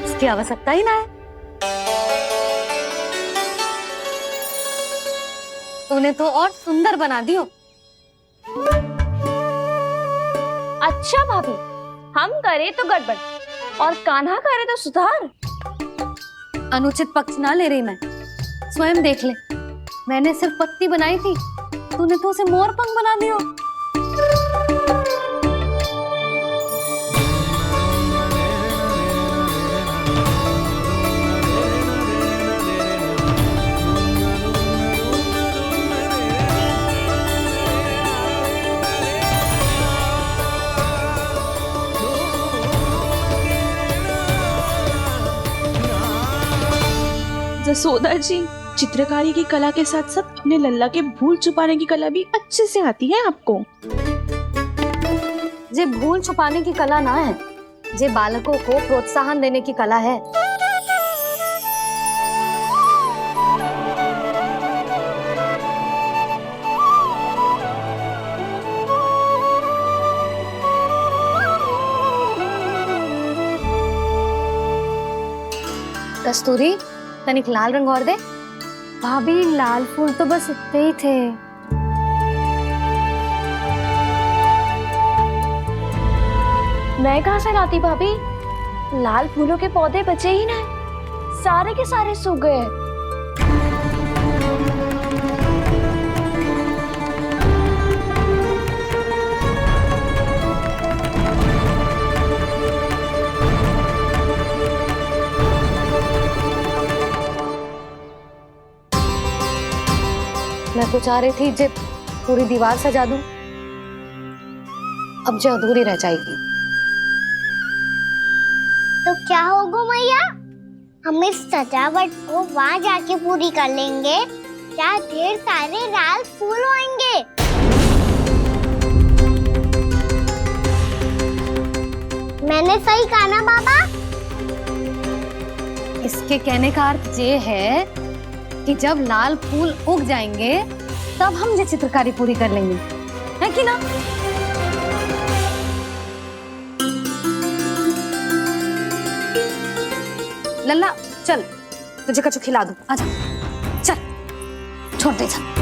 इसकी आवश्यकता ही ना है। तूने तो और सुंदर बना दियो। अच्छा भाभी, हम करे तो गड़बड़ और कान्हा करे तो सुधार। अनुचित पक्ष ना ले रही मैं, स्वयं देख ले। मैंने सिर्फ पत्ती बनाई थी, तूने तो उसे मोर पंख बना दियो। जसोदा जी, चित्रकारी की कला के साथ साथ अपने लल्ला के भूल छुपाने की कला भी अच्छे से आती है आपको। जे भूल छुपाने की कला ना है, जे बालकों को प्रोत्साहन देने की कला है। कस्तूरी, तनिक लाल रंग और दे। भाभी लाल फूल तो बस इतने ही थे। मैं कहाँ से लाती भाभी? लाल फूलों के पौधे बचे ही ना, सारे के सारे सूख गए। मैं तो चाह रही थी जब पूरी दीवार सजा दूं, अब जो अधूरी रह जाएगी। तो क्या होगा मैया, हम इस सजावट को वहाँ जाके पूरी कर लेंगे, क्या ढेर सारे लाल फूल होंगे। मैंने सही कहा ना बाबा? इसके कहने का अर्थ ये है कि जब लाल फूल उग जाएंगे तब हम ये चित्रकारी पूरी कर लेंगे, है कि ना? लल्ला चल, तुझे कछु खिला दूं, आजा, चल, छोड़ दे, चल।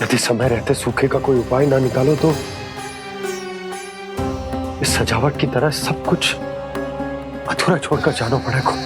यदि समय रहते सूखे का कोई उपाय ना निकालो तो इस सजावट की तरह सब कुछ अधूरा छोड़कर जाना पड़ेगा।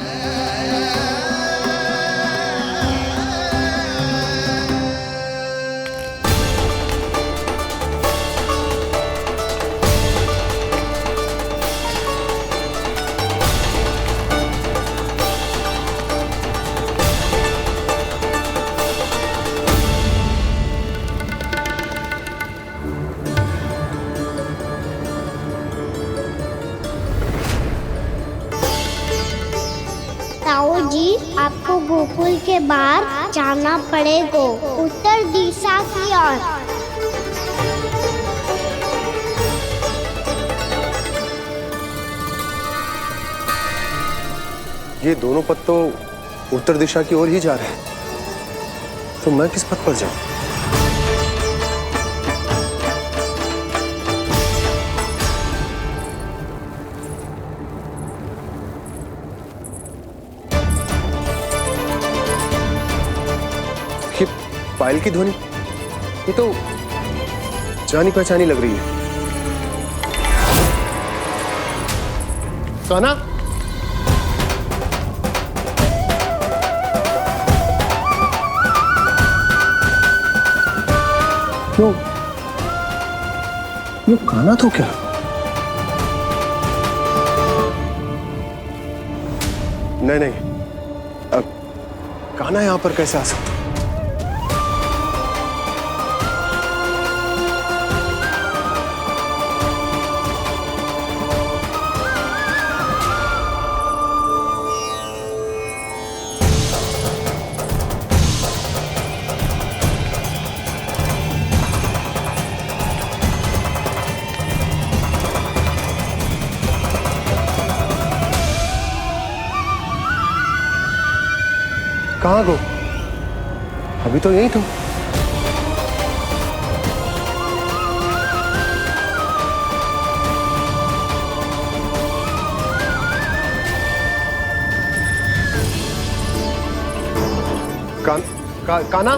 ताऊ जी, आपको गोकुल के बाहर जाना पड़ेगा, उत्तर दिशा की ओर। ये दोनों पथ तो उत्तर दिशा की ओर ही जा रहे हैं, तो मैं किस पथ पर जाऊं? ये पायल की ध्वनि, ये तो जानी पहचानी लग रही है। कान्हा, ये कान्हा तो क्या? नहीं, अब कान्हा यहां पर कैसे आ सकता? कहाँ गो? अभी तो यही तो। कान्हा,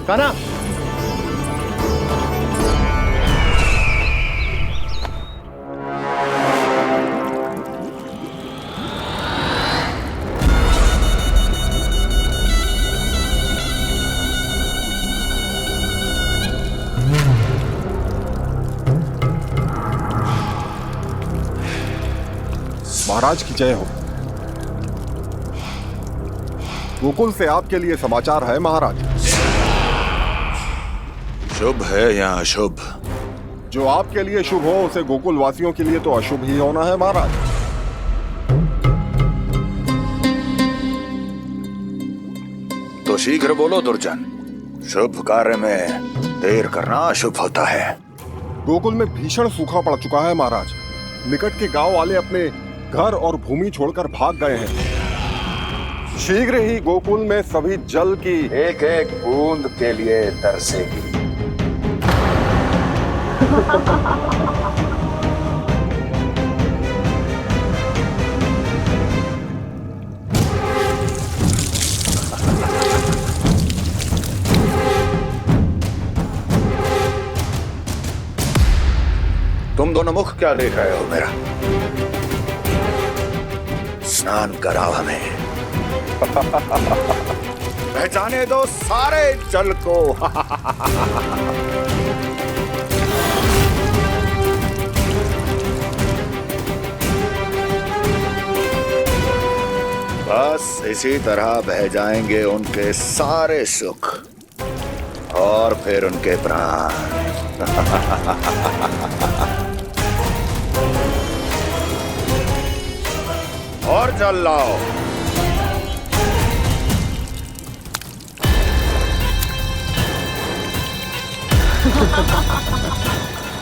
कान्हा, महाराज की जय हो। गोकुल से आपके लिए समाचार है महाराज। शुभ है या अशुभ? जो आपके लिए शुभ हो उसे गोकुल वासियों के लिए तो अशुभ ही होना है महाराज। तो शीघ्र बोलो दुर्जन, शुभ कार्य में देर करना अशुभ होता है। गोकुल में भीषण सूखा पड़ चुका है महाराज। निकट के गांव वाले अपने घर और भूमि छोड़कर भाग गए हैं। शीघ्र ही गोकुल में सभी जल की एक एक बूंद के लिए तरसेगी। तुम दोनों मुख क्या देख रहे हो मेरा? स्नान कराओ हमें। पहचाने दो सारे जल को। बस इसी तरह बह जाएंगे उनके सारे सुख और फिर उनके प्राण। और जल लाओ।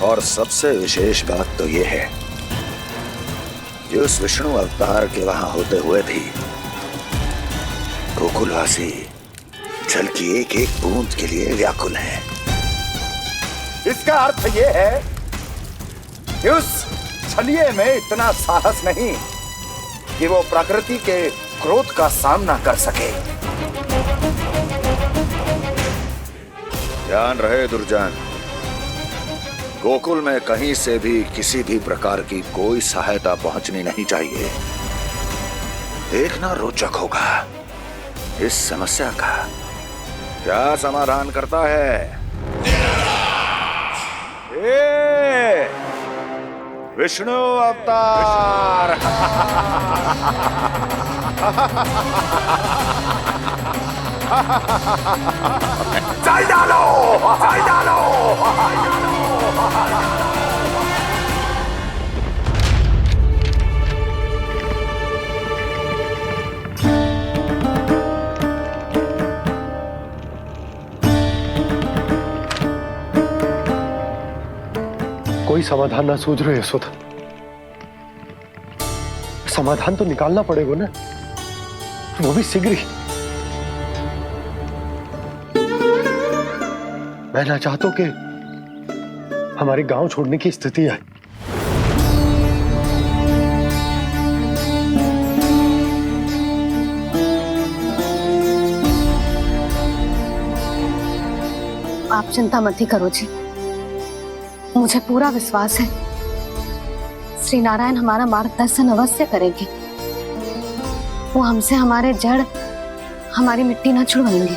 और सबसे विशेष बात तो ये है कि उस विष्णु अवतार के वहां होते हुए भी गोकुलवासी जल की एक एक बूंद के लिए व्याकुल हैं। इसका अर्थ ये है कि उस छलिए में इतना साहस नहीं कि वो प्रकृति के क्रोध का सामना कर सके। ध्यान रहे दुर्जन, गोकुल में कहीं से भी किसी भी प्रकार की कोई सहायता पहुंचनी नहीं चाहिए। देखना रोचक होगा इस समस्या का क्या समाधान करता है। विष्णु अवतार। जल डालो, जल डालो। कोई समाधान ना सूझ रहे यशोदा। समाधान तो निकालना पड़ेगा ना, वो भी शीघ्र ही। मैं ना चाहता कि हमारे गांव छोड़ने की स्थिति आए। आप चिंता मत ही करो जी, मुझे पूरा विश्वास है श्री नारायण हमारा मार्गदर्शन अवश्य करेंगे। वो हमसे हमारे जड़, हमारी मिट्टी ना छुड़वाएंगे।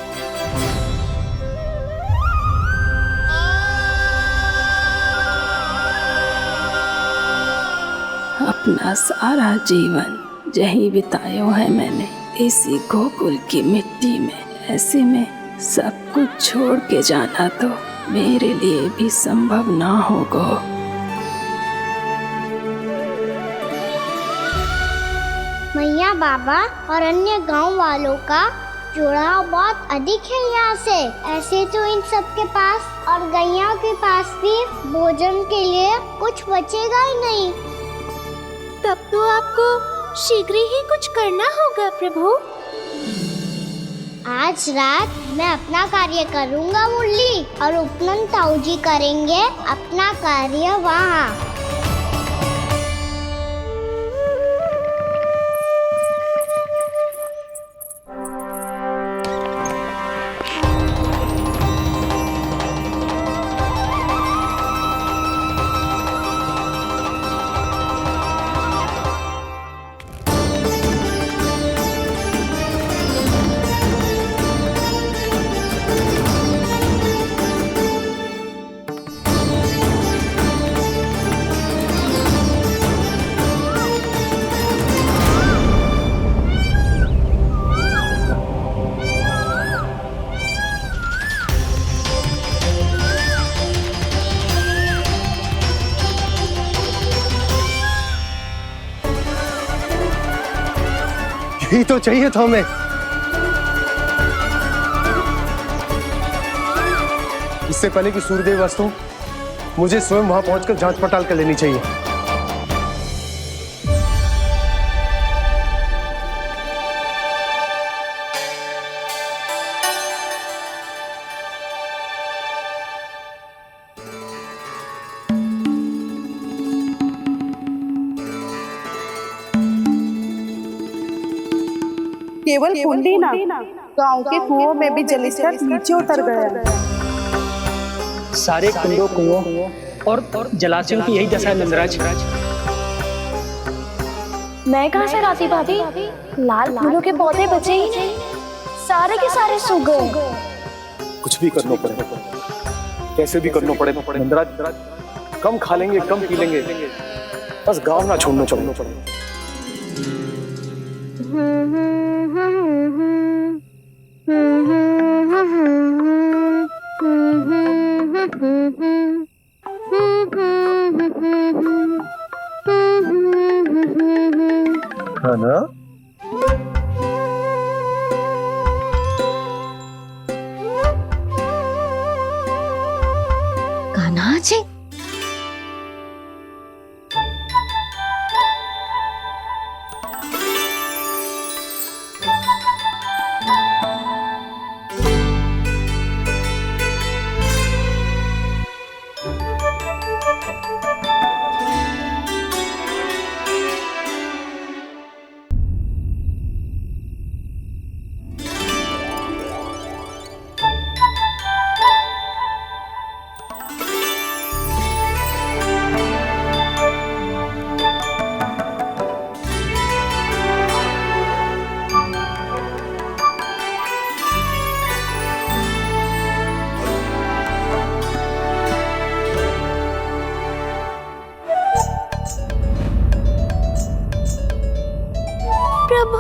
अपना सारा जीवन यही बितायो है मैंने, इसी गोकुल की मिट्टी में। ऐसे में सब कुछ छोड़ के जाना तो मेरे लिए भी संभव ना होगा। मैया, बाबा और अन्य गांव वालों का जुड़ाव बहुत अधिक है यहाँ से। ऐसे तो इन सब के पास और गैया के पास भी भोजन के लिए कुछ बचेगा ही नहीं। तब तो आपको शीघ्र ही कुछ करना होगा प्रभु। आज रात मैं अपना कार्य करूँगा मुरली, और उपनंद ताऊ जी करेंगे अपना कार्य वहाँ। यही तो चाहिए था हमें। इससे पहले कि सूर्यदेव अस्त हो, मुझे स्वयं वहां पहुंचकर जांच पड़ताल कर लेनी चाहिए। केवल कुंडी ना, गांव के कुओं में भी जलस्तर नीचे उतर गया है। सारे कुंडों कुओं और जलाशयों की यही दशा है नंदराज। मैं कहाँ से लाती भाभी? लाल फूलों के पौधे बचे ही नहीं, सारे के सारे सूख गए। कुछ भी करना पड़ेगा, कैसे भी करना पड़ेगा नंदराज। कम खा लेंगे, कम पी लेंगे, बस गांव ना छोड़ना पड़ेगा। है ना? कान्हा जी, प्रभु,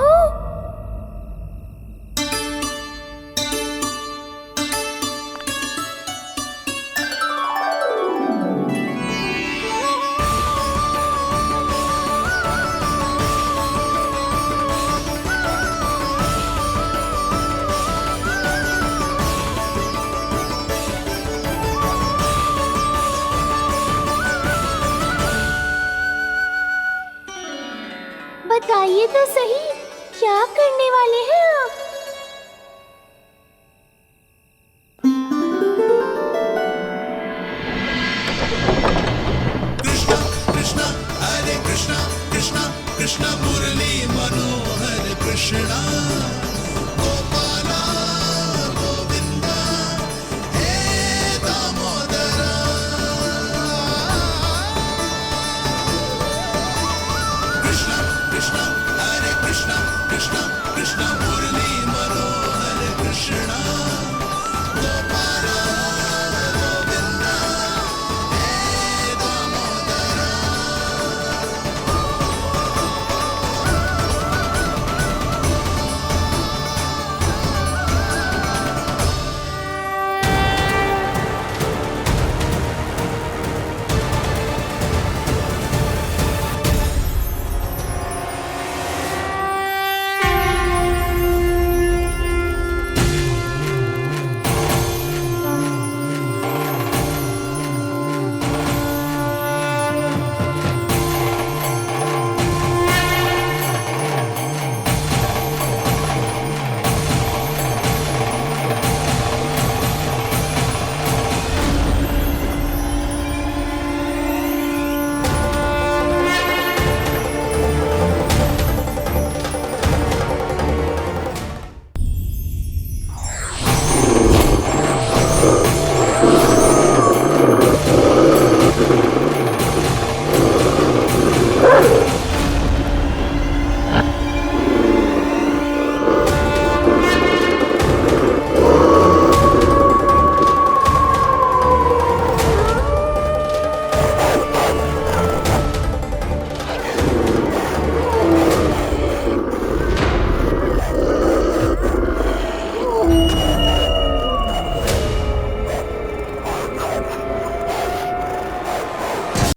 बताइए तो सही, क्या करने वाले हैं